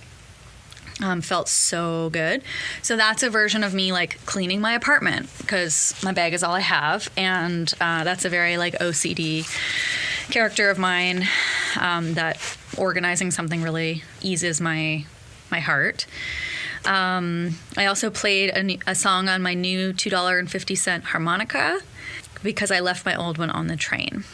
Felt so good. So that's a version of me cleaning my apartment, because my bag is all I have, and that's a very OCD character of mine, that organizing something really eases my heart. I also played a song on my new $2.50 harmonica because I left my old one on the train.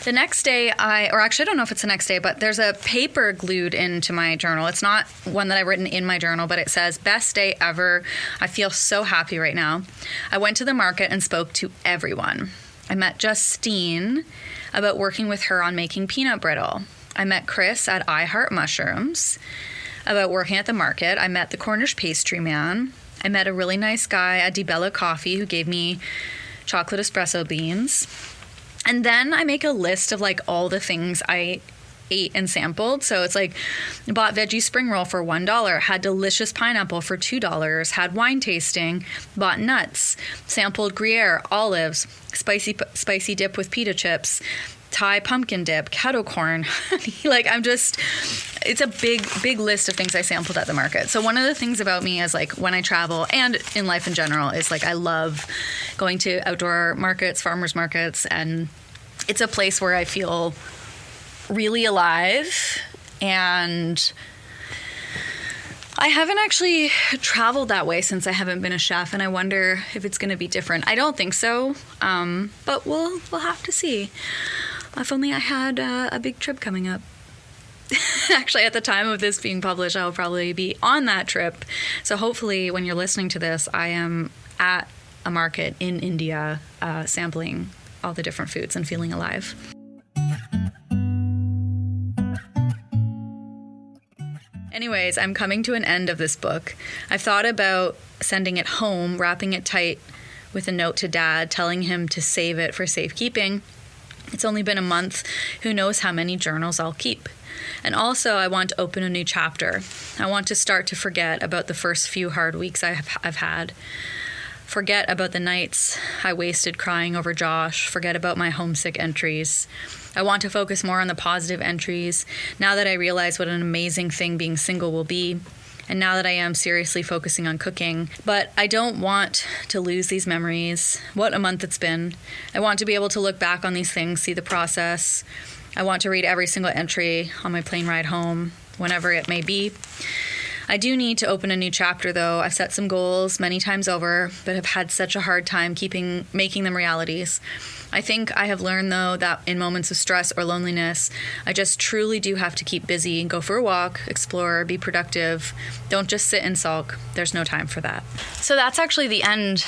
The next day, I don't know if it's the next day, but there's a paper glued into my journal. It's not one that I've written in my journal, but it says, best day ever. I feel so happy right now. I went to the market and spoke to everyone. I met Justine about working with her on making peanut brittle. I met Chris at I Heart Mushrooms about working at the market. I met the Cornish pastry man. I met a really nice guy at DiBella Coffee who gave me chocolate espresso beans. And then I make a list of all the things I ate and sampled. So it's bought veggie spring roll for $1, had delicious pineapple for $2, had wine tasting, bought nuts, sampled Gruyere, olives, spicy dip with pita chips, Thai pumpkin dip, kettle corn, honey. It's a big list of things I sampled at the market. So one of the things about me is when I travel and in life in general is I love going to outdoor markets, farmers markets, and it's a place where I feel really alive, and I haven't actually traveled that way since I haven't been a chef, and I wonder if it's going to be different. I don't think so, but we'll have to see. If only I had a big trip coming up. Actually, at the time of this being published, I'll probably be on that trip. So hopefully when you're listening to this, I am at a market in India sampling all the different foods and feeling alive. Anyways, I'm coming to an end of this book. I've thought about sending it home, wrapping it tight with a note to Dad, telling him to save it for safekeeping. It's only been a month. Who knows how many journals I'll keep. And also, I want to open a new chapter. I want to start to forget about the first few hard weeks I've had. Forget about the nights I wasted crying over Josh. Forget about my homesick entries. I want to focus more on the positive entries now that I realize what an amazing thing being single will be, and now that I am seriously focusing on cooking. But I don't want to lose these memories. What a month it's been. I want to be able to look back on these things, see the process. I want to read every single entry on my plane ride home, whenever it may be. I do need to open a new chapter, though. I've set some goals many times over, but have had such a hard time making them realities. I think I have learned, though, that in moments of stress or loneliness, I just truly do have to keep busy, go for a walk, explore, be productive. Don't just sit and sulk. There's no time for that. So that's actually the end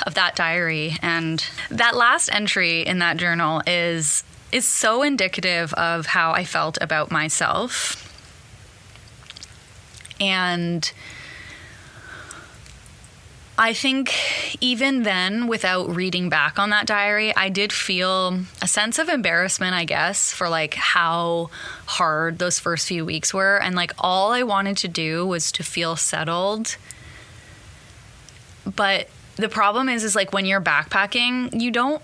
of that diary. And that last entry in that journal is so indicative of how I felt about myself. And I think even then, without reading back on that diary, I did feel a sense of embarrassment, I guess, for like how hard those first few weeks were. And like all I wanted to do was to feel settled. But the problem is like when you're backpacking,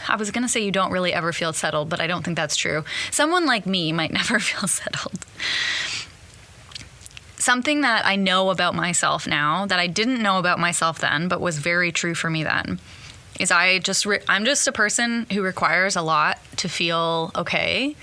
I was going to say you don't really ever feel settled, but I don't think that's true. Someone like me might never feel settled. Something that I know about myself now that I didn't know about myself then, but was very true for me then, is I'm just a person who requires a lot to feel okay.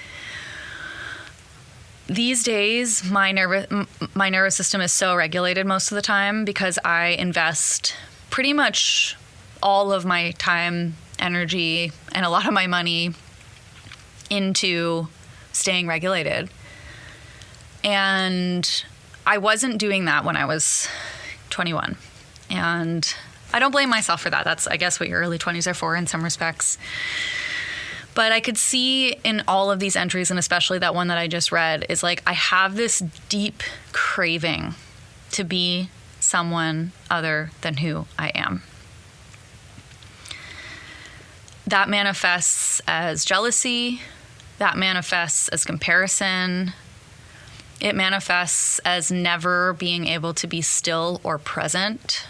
These days, my nervous system is so regulated most of the time because I invest pretty much all of my time, energy, and a lot of my money into staying regulated. And I wasn't doing that when I was 21. And I don't blame myself for that. That's, I guess, what your early 20s are for in some respects. But I could see in all of these entries, and especially that one that I just read, is like I have this deep craving to be someone other than who I am. That manifests as jealousy. That manifests as comparison. It manifests as never being able to be still or present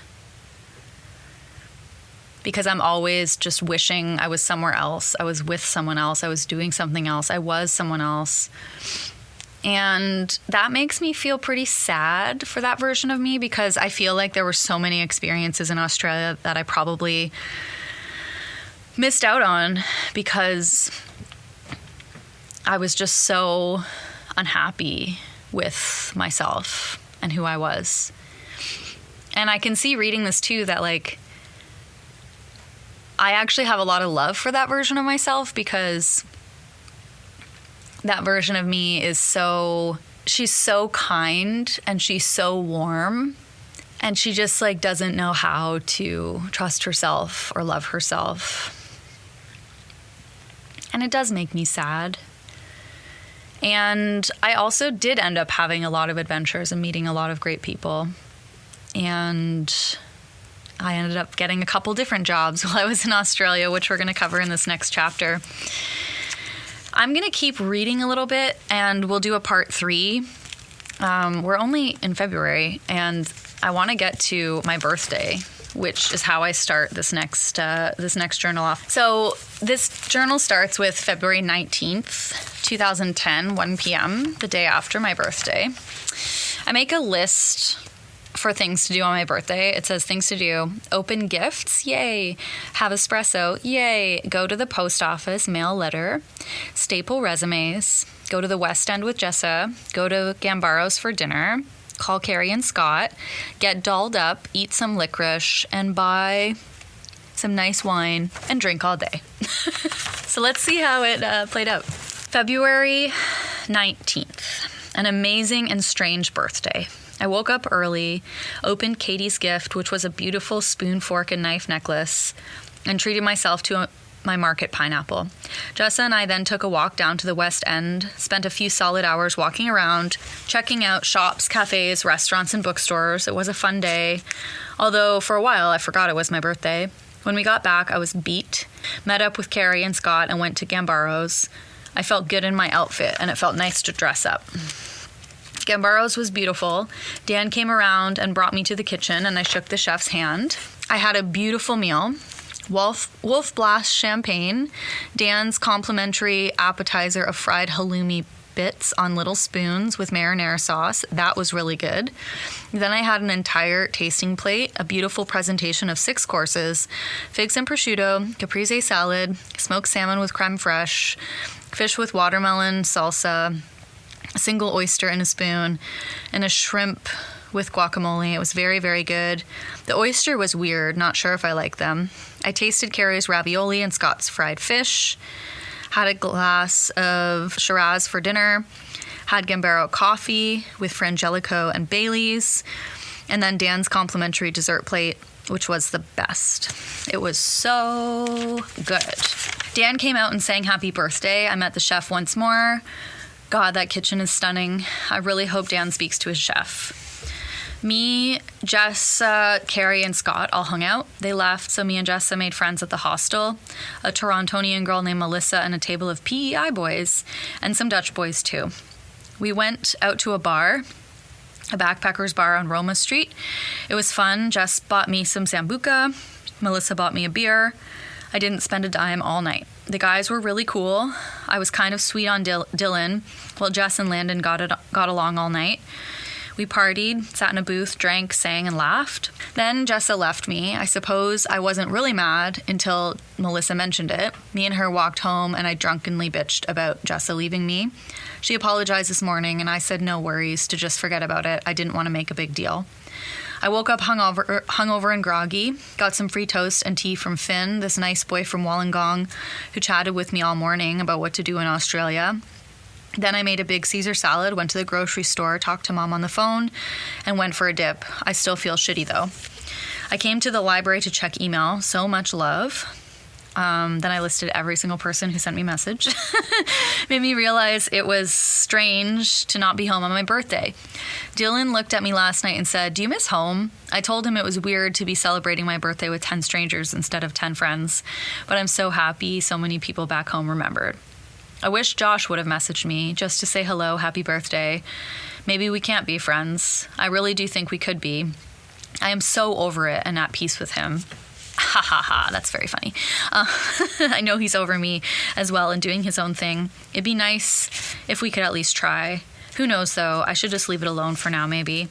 because I'm always just wishing I was somewhere else. I was with someone else. I was doing something else. I was someone else. And that makes me feel pretty sad for that version of me because I feel like there were so many experiences in Australia that I probably missed out on because I was just so unhappy with myself and who I was. And I can see reading this too that like I actually have a lot of love for that version of myself because that version of me is she's so kind and she's so warm and she just like doesn't know how to trust herself or love herself. And it does make me sad. And I also did end up having a lot of adventures and meeting a lot of great people. And I ended up getting a couple different jobs while I was in Australia, which we're going to cover in this next chapter. I'm going to keep reading a little bit and we'll do a part 3. We're only in February and I want to get to my birthday, which is how I start this next journal off. So this journal starts with February 19th, 2010, 1 p.m., the day after my birthday. I make a list for things to do on my birthday. It says things to do: open gifts, yay; have espresso, yay; go to the post office, mail a letter; staple resumes; go to the West End with Jessa; go to Gambaro's for dinner; call Carrie and Scott, get dolled up, eat some licorice, and buy some nice wine and drink all day. So let's see how it played out. February 19th, an amazing and strange birthday. I woke up early, opened Katie's gift, which was a beautiful spoon, fork, and knife necklace, and treated myself to my market pineapple. Jessa and I then took a walk down to the West End, spent a few solid hours walking around, checking out shops, cafes, restaurants, and bookstores. It was a fun day, although for a while I forgot it was my birthday. When we got back, I was beat, met up with Carrie and Scott, and went to Gambaro's. I felt good in my outfit, and it felt nice to dress up. Gambaro's was beautiful. Dan came around and brought me to the kitchen, and I shook the chef's hand. I had a beautiful meal. Wolf Blast champagne, Dan's complimentary appetizer of fried halloumi bits on little spoons with marinara sauce. That was really good. Then I had an entire tasting plate, a beautiful presentation of 6 courses, figs and prosciutto, caprese salad, smoked salmon with creme fraiche, fish with watermelon salsa, a single oyster in a spoon, and a shrimp with guacamole. It was very, very good. The oyster was weird. Not sure if I like them. I tasted Carrie's ravioli and Scott's fried fish. Had a glass of Shiraz for dinner. Had Gambaro coffee with Frangelico and Bailey's. And then Dan's complimentary dessert plate, which was the best. It was so good. Dan came out and sang happy birthday. I met the chef once more. God, that kitchen is stunning. I really hope Dan speaks to his chef. Me, Jess, Carrie, and Scott all hung out. They left, so me and Jessa made friends at the hostel. A Torontonian girl named Melissa and a table of PEI boys, and some Dutch boys too. We went out to a bar, a backpackers bar on Roma Street. It was fun. Jess bought me some Sambuca. Melissa bought me a beer. I didn't spend a dime all night. The guys were really cool. I was kind of sweet on Dylan, while Jess and Landon got along all night. We partied, sat in a booth, drank, sang, and laughed. Then Jessa left me. I suppose I wasn't really mad until Melissa mentioned it. Me and her walked home, and I drunkenly bitched about Jessa leaving me. She apologized this morning, and I said no worries, to just forget about it. I didn't want to make a big deal. I woke up hungover and groggy, got some free toast and tea from Finn, this nice boy from Wollongong, who chatted with me all morning about what to do in Australia. Then I made a big Caesar salad, went to the grocery store, talked to Mom on the phone, and went for a dip. I still feel shitty, though. I came to the library to check email. So much love. Then I listed every single person who sent me a message. Made me realize it was strange to not be home on my birthday. Dylan looked at me last night and said, "Do you miss home?" I told him it was weird to be celebrating my birthday with 10 strangers instead of 10 friends, but I'm so happy so many people back home remembered. I wish Josh would have messaged me just to say hello, happy birthday. Maybe we can't be friends. I really do think we could be. I am so over it and at peace with him. Ha ha ha, that's very funny. I know he's over me as well and doing his own thing. It'd be nice if we could at least try. Who knows, though? I should just leave it alone for now, maybe.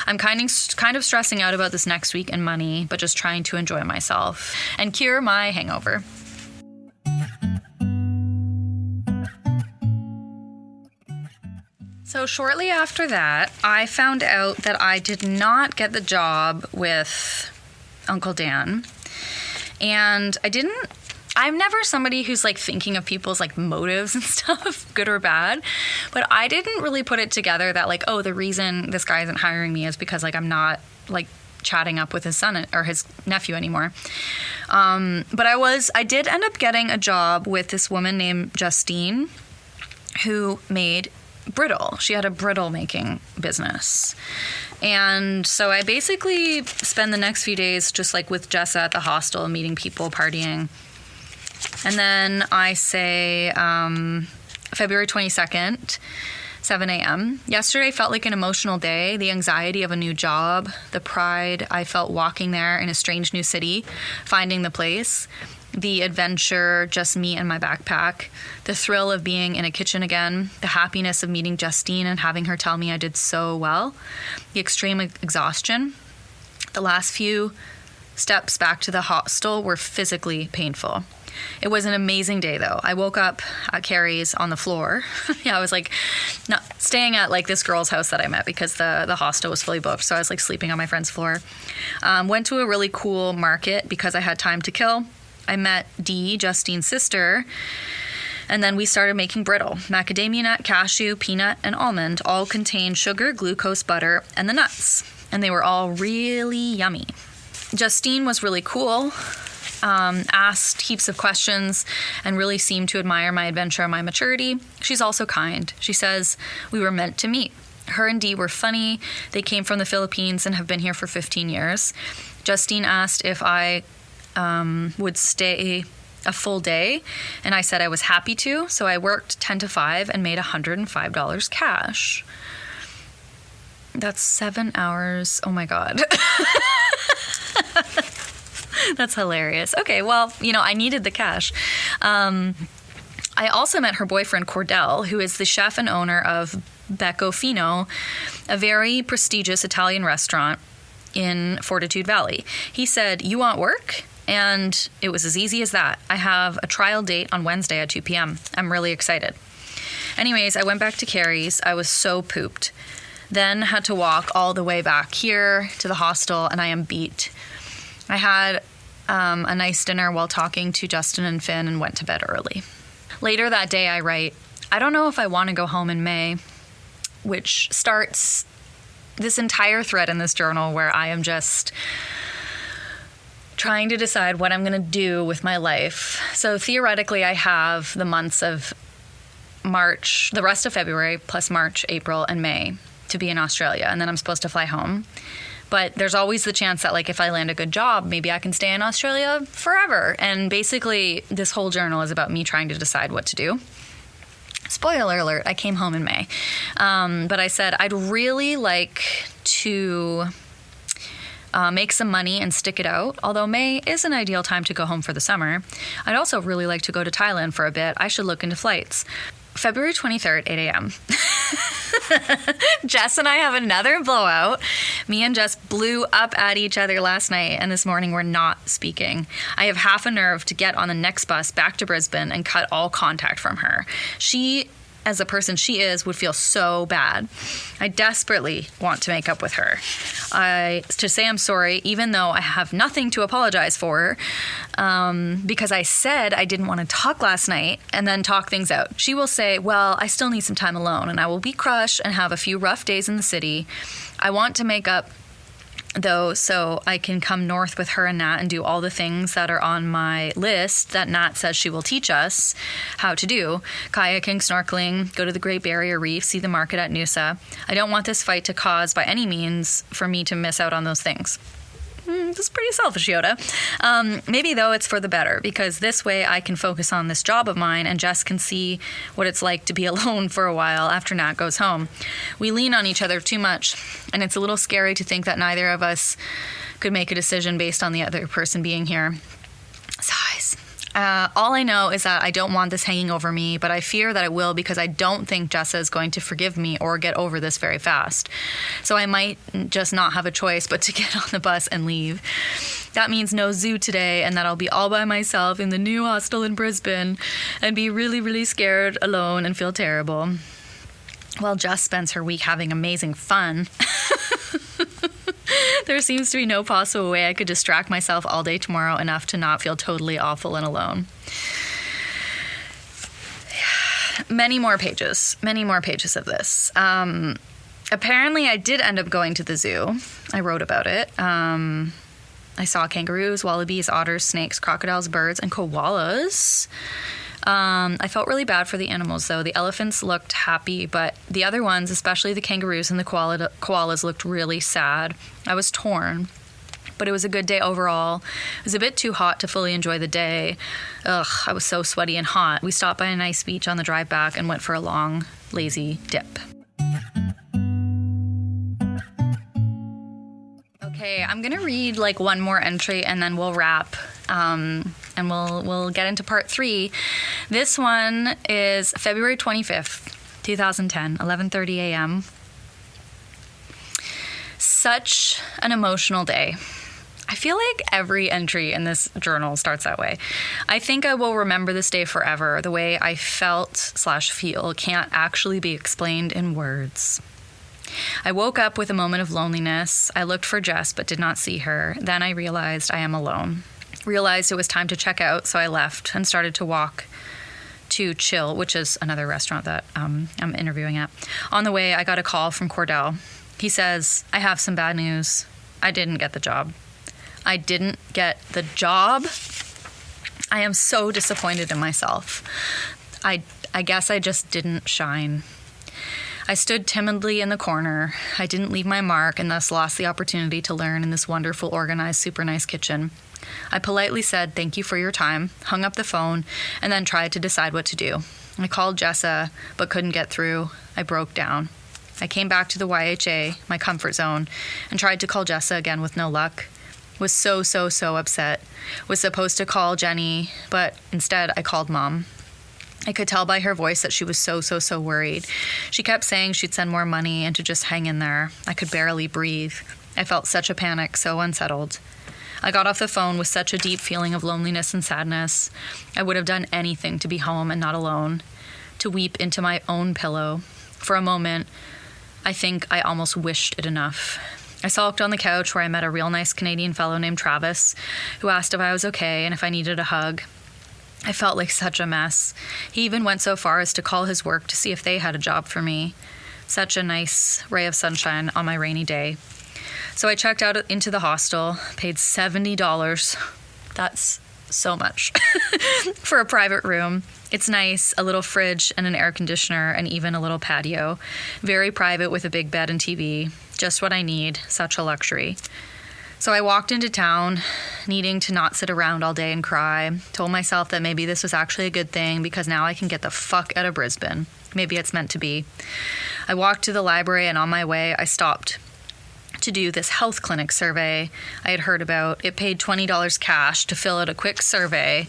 I'm kind of stressing out about this next week and money, but just trying to enjoy myself and cure my hangover. So shortly after that, I found out that I did not get the job with Uncle Dan. And I'm never somebody who's like thinking of people's like motives and stuff, good or bad. But I didn't really put it together that like, oh, the reason this guy isn't hiring me is because like I'm not like chatting up with his son or his nephew anymore. But I did end up getting a job with this woman named Justine who made brittle. She had a brittle making business. And so I basically spend the next few days just like with Jessa at the hostel, meeting people, partying. And then I say February 22nd, 7 a.m. Yesterday felt like an emotional day. The anxiety of a new job, the pride I felt walking there in a strange new city, finding the place, the adventure, just me and my backpack, the thrill of being in a kitchen again, the happiness of meeting Justine and having her tell me I did so well, the extreme exhaustion, the last few steps back to the hostel were physically painful. It was an amazing day, though. I woke up at Carrie's on the floor. Yeah, I was like not staying at like this girl's house that I met because the hostel was fully booked. So I was like sleeping on my friend's floor. Went to a really cool market because I had time to kill. I met Dee, Justine's sister, and then we started making brittle. Macadamia nut, cashew, peanut, and almond all contained sugar, glucose, butter, and the nuts. And they were all really yummy. Justine was really cool. Asked heaps of questions and really seemed to admire my adventure and my maturity. She's also kind. She says we were meant to meet. Her and Dee were funny. They came from the Philippines and have been here for 15 years. Justine asked if I would stay a full day, and I said I was happy to. So I worked 10 to 5 and made $105 cash. That's 7 hours. Oh my God. That's hilarious. Okay, well, I needed the cash. I also met her boyfriend, Cordell, who is the chef and owner of Becco Fino, a very prestigious Italian restaurant in Fortitude Valley. He said, "You want work?" And it was as easy as that. I have a trial date on Wednesday at 2 p.m. I'm really excited. Anyways, I went back to Carrie's. I was so pooped. Then had to walk all the way back here to the hostel, and I am beat. I had a nice dinner while talking to Justin and Finn and went to bed early. Later that day, I write, I don't know if I want to go home in May, which starts this entire thread in this journal where I am just trying to decide what I'm going to do with my life. So theoretically, I have the months of March, the rest of February, plus March, April, and May to be in Australia, and then I'm supposed to fly home. But there's always the chance that, like, if I land a good job, maybe I can stay in Australia forever. And basically, this whole journal is about me trying to decide what to do. Spoiler alert, I came home in May. But I said I'd really like to make some money and stick it out. Although May is an ideal time to go home for the summer. I'd also really like to go to Thailand for a bit. I should look into flights. February 23rd, 8 a.m. Jess and I have another blowout. Me and Jess blew up at each other last night, and this morning we're not speaking. I have half a nerve to get on the next bus back to Brisbane and cut all contact from her. She, as the person she is, would feel so bad. I desperately want to make up with her. To say I'm sorry, even though I have nothing to apologize for, because I said I didn't want to talk last night and then talk things out. She will say, well, I still need some time alone, and I will be crushed and have a few rough days in the city. I want to make up, though, so I can come north with her and Nat and do all the things that are on my list that Nat says she will teach us how to do. Kayaking, snorkeling, go to the Great Barrier Reef, see the market at Noosa. I don't want this fight to cause by any means for me to miss out on those things. This is pretty selfish, Yoda. Maybe, though, it's for the better, because this way I can focus on this job of mine and Jess can see what it's like to be alone for a while after Nat goes home. We lean on each other too much, and it's a little scary to think that neither of us could make a decision based on the other person being here. Sighs. All I know is that I don't want this hanging over me, but I fear that it will because I don't think Jessa is going to forgive me or get over this very fast. So I might just not have a choice but to get on the bus and leave. That means no zoo today, and that I'll be all by myself in the new hostel in Brisbane and be really, really scared, alone, and feel terrible. Well, Jess spends her week having amazing fun. There seems to be no possible way I could distract myself all day tomorrow enough to not feel totally awful and alone. Many more pages of this. Apparently, I did end up going to the zoo. I wrote about it. I saw kangaroos, wallabies, otters, snakes, crocodiles, birds, and koalas. I felt really bad for the animals, though. The elephants looked happy, but the other ones, especially the kangaroos and the koalas, looked really sad. I was torn, but it was a good day overall. It was a bit too hot to fully enjoy the day. I was so sweaty and hot. We stopped by a nice beach on the drive back and went for a long, lazy dip. Okay, I'm gonna read like one more entry and then we'll wrap, and we'll get into part 3. This one is February 25th, 2010, 11:30 a.m. Such an emotional day. I feel like every entry in this journal starts that way. I think I will remember this day forever. The way I felt/feel can't actually be explained in words. I woke up with a moment of loneliness. I looked for Jess but did not see her. Then I realized I am alone. Realized it was time to check out, so I left and started to walk to Chill, which is another restaurant that I'm interviewing at. On the way, I got a call from Cordell. He says, I have some bad news. I didn't get the job. I didn't get the job. I am so disappointed in myself. I guess I just didn't shine. I stood timidly in the corner. I didn't leave my mark and thus lost the opportunity to learn in this wonderful, organized, super nice kitchen. I politely said, thank you for your time, hung up the phone, and then tried to decide what to do. I called Jessa, but couldn't get through. I broke down. I came back to the YHA, my comfort zone, and tried to call Jessa again with no luck. Was so upset. Was supposed to call Jenny, but instead I called Mom. I could tell by her voice that she was so worried. She kept saying she'd send more money and to just hang in there. I could barely breathe. I felt such a panic, so unsettled. I got off the phone with such a deep feeling of loneliness and sadness. I would have done anything to be home and not alone, to weep into my own pillow. For a moment, I think I almost wished it enough. I sulked on the couch where I met a real nice Canadian fellow named Travis, who asked if I was okay and if I needed a hug. I felt like such a mess. He even went so far as to call his work to see if they had a job for me. Such a nice ray of sunshine on my rainy day. So I checked out into the hostel, paid $70. That's so much for a private room. It's nice, a little fridge and an air conditioner and even a little patio. Very private with a big bed and TV. Just what I need, such a luxury. So I walked into town, needing to not sit around all day and cry. Told myself that maybe this was actually a good thing because now I can get the fuck out of Brisbane. Maybe it's meant to be. I walked to the library and on my way I stopped to do this health clinic survey I had heard about. It paid $20 cash to fill out a quick survey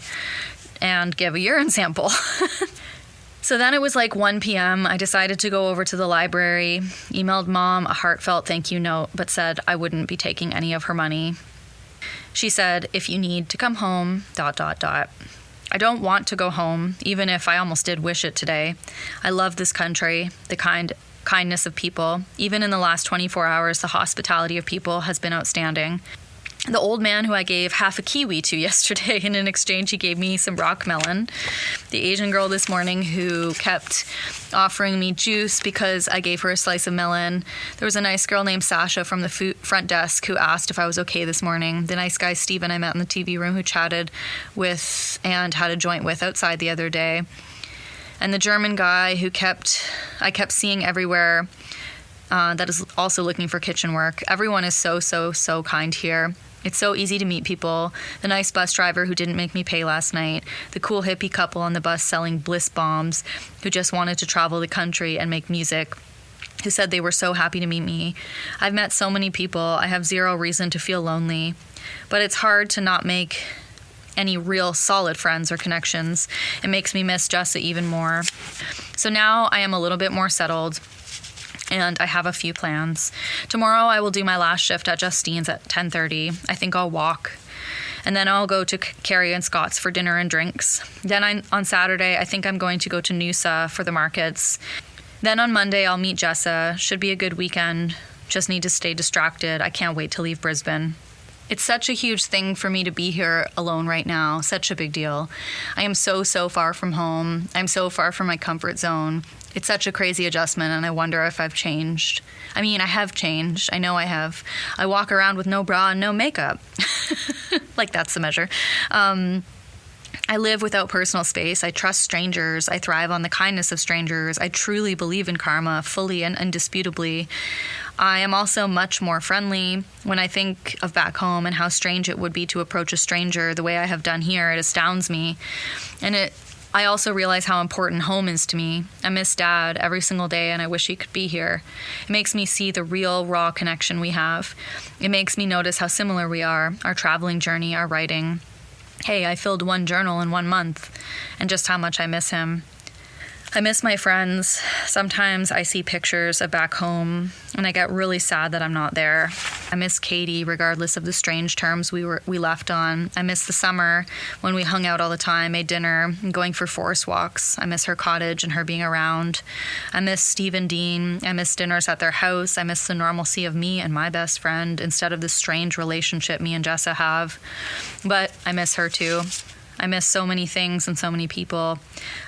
and give a urine sample. So then it was like 1 p.m. I decided to go over to the library, emailed Mom a heartfelt thank you note, but said I wouldn't be taking any of her money. She said, if you need to come home, ... I don't want to go home, even if I almost did wish it today. I love this country, the kindness of people. Even in the last 24 hours, the hospitality of people has been outstanding. The old man who I gave half a kiwi to yesterday, and in exchange he gave me some rock melon. The Asian girl this morning who kept offering me juice because I gave her a slice of melon. There was a nice girl named Sasha from the front desk who asked if I was okay this morning. The nice guy Steven I met in the TV room who chatted with and had a joint with outside the other day. And the German guy who I kept seeing everywhere that is also looking for kitchen work. Everyone is so kind here. It's so easy to meet people. The nice bus driver who didn't make me pay last night. The cool hippie couple on the bus selling bliss bombs who just wanted to travel the country and make music, who said they were so happy to meet me. I've met so many people. I have zero reason to feel lonely. But it's hard to not make any real solid friends or connections. It makes me miss Jessa even more. So now I am a little bit more settled. And I have a few plans. Tomorrow I will do my last shift at Justine's at 10:30. I think I'll walk. And then I'll go to Carrie and Scott's for dinner and drinks. Then on Saturday, I think I'm going to go to Noosa for the markets. Then on Monday, I'll meet Jessa. Should be a good weekend. Just need to stay distracted. I can't wait to leave Brisbane. It's such a huge thing for me to be here alone right now. Such a big deal. I am so far from home. I'm so far from my comfort zone. It's such a crazy adjustment, and I wonder if I've changed. I mean, I have changed. I know I have. I walk around with no bra and no makeup. Like that's the measure. I live without personal space. I trust strangers. I thrive on the kindness of strangers. I truly believe in karma, fully and indisputably. I am also much more friendly. When I think of back home and how strange it would be to approach a stranger the way I have done here, it astounds me. And I also realize how important home is to me. I miss Dad every single day, and I wish he could be here. It makes me see the real, raw connection we have. It makes me notice how similar we are, our traveling journey, our writing. Hey, I filled one journal in 1 month, and just how much I miss him. I miss my friends. Sometimes I see pictures of back home and I get really sad that I'm not there. I miss Katie regardless of the strange terms we left on. I miss the summer when we hung out all the time, made dinner, and going for forest walks. I miss her cottage and her being around. I miss Steve and Dean. I miss dinners at their house. I miss the normalcy of me and my best friend instead of the strange relationship me and Jessa have. But I miss her too. I miss so many things and so many people,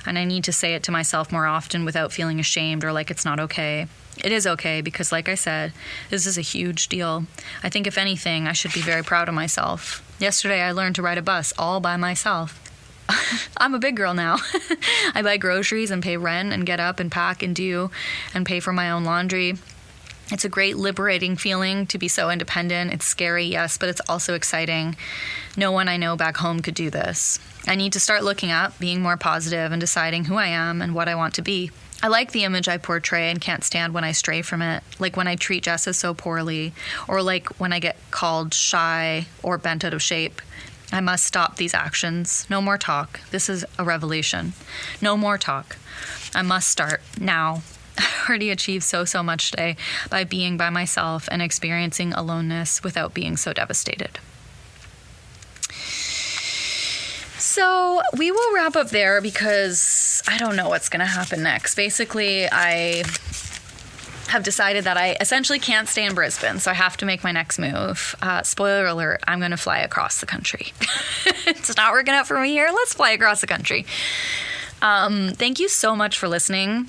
and I need to say it to myself more often without feeling ashamed or like it's not okay. It is okay because, like I said, this is a huge deal. I think if anything, I should be very proud of myself. Yesterday, I learned to ride a bus all by myself. I'm a big girl now. I buy groceries and pay rent and get up and pack and do and pay for my own laundry. It's a great liberating feeling to be so independent. It's scary, yes, but it's also exciting. No one I know back home could do this. I need to start looking up, being more positive, and deciding who I am and what I want to be. I like the image I portray and can't stand when I stray from it, like when I treat Jessa so poorly, or like when I get called shy or bent out of shape. I must stop these actions. No more talk. This is a revelation. No more talk. I must start now. I already achieved so much today by being by myself and experiencing aloneness without being so devastated. So we will wrap up there because I don't know what's going to happen next. Basically, I have decided that I essentially can't stay in Brisbane, so I have to make my next move. Spoiler alert, I'm going to fly across the country. It's not working out for me here. Let's fly across the country. Thank you so much for listening.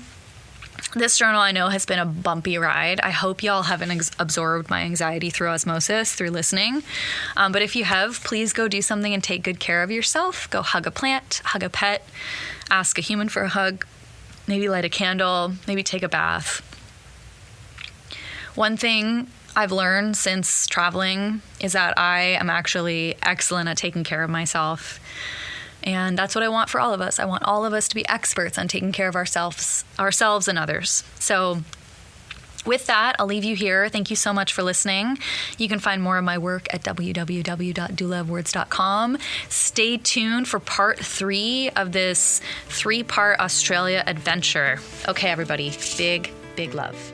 This journal, I know, has been a bumpy ride. I hope y'all haven't absorbed my anxiety through osmosis, through listening. But if you have, please go do something and take good care of yourself. Go hug a plant, hug a pet, ask a human for a hug, maybe light a candle, maybe take a bath. One thing I've learned since traveling is that I am actually excellent at taking care of myself. And that's what I want for all of us. I want all of us to be experts on taking care of ourselves and others. So with that, I'll leave you here. Thank you so much for listening. You can find more of my work at www.doulaofwords.com. Stay tuned for part 3 of this 3-part Australia adventure. Okay, everybody, big love.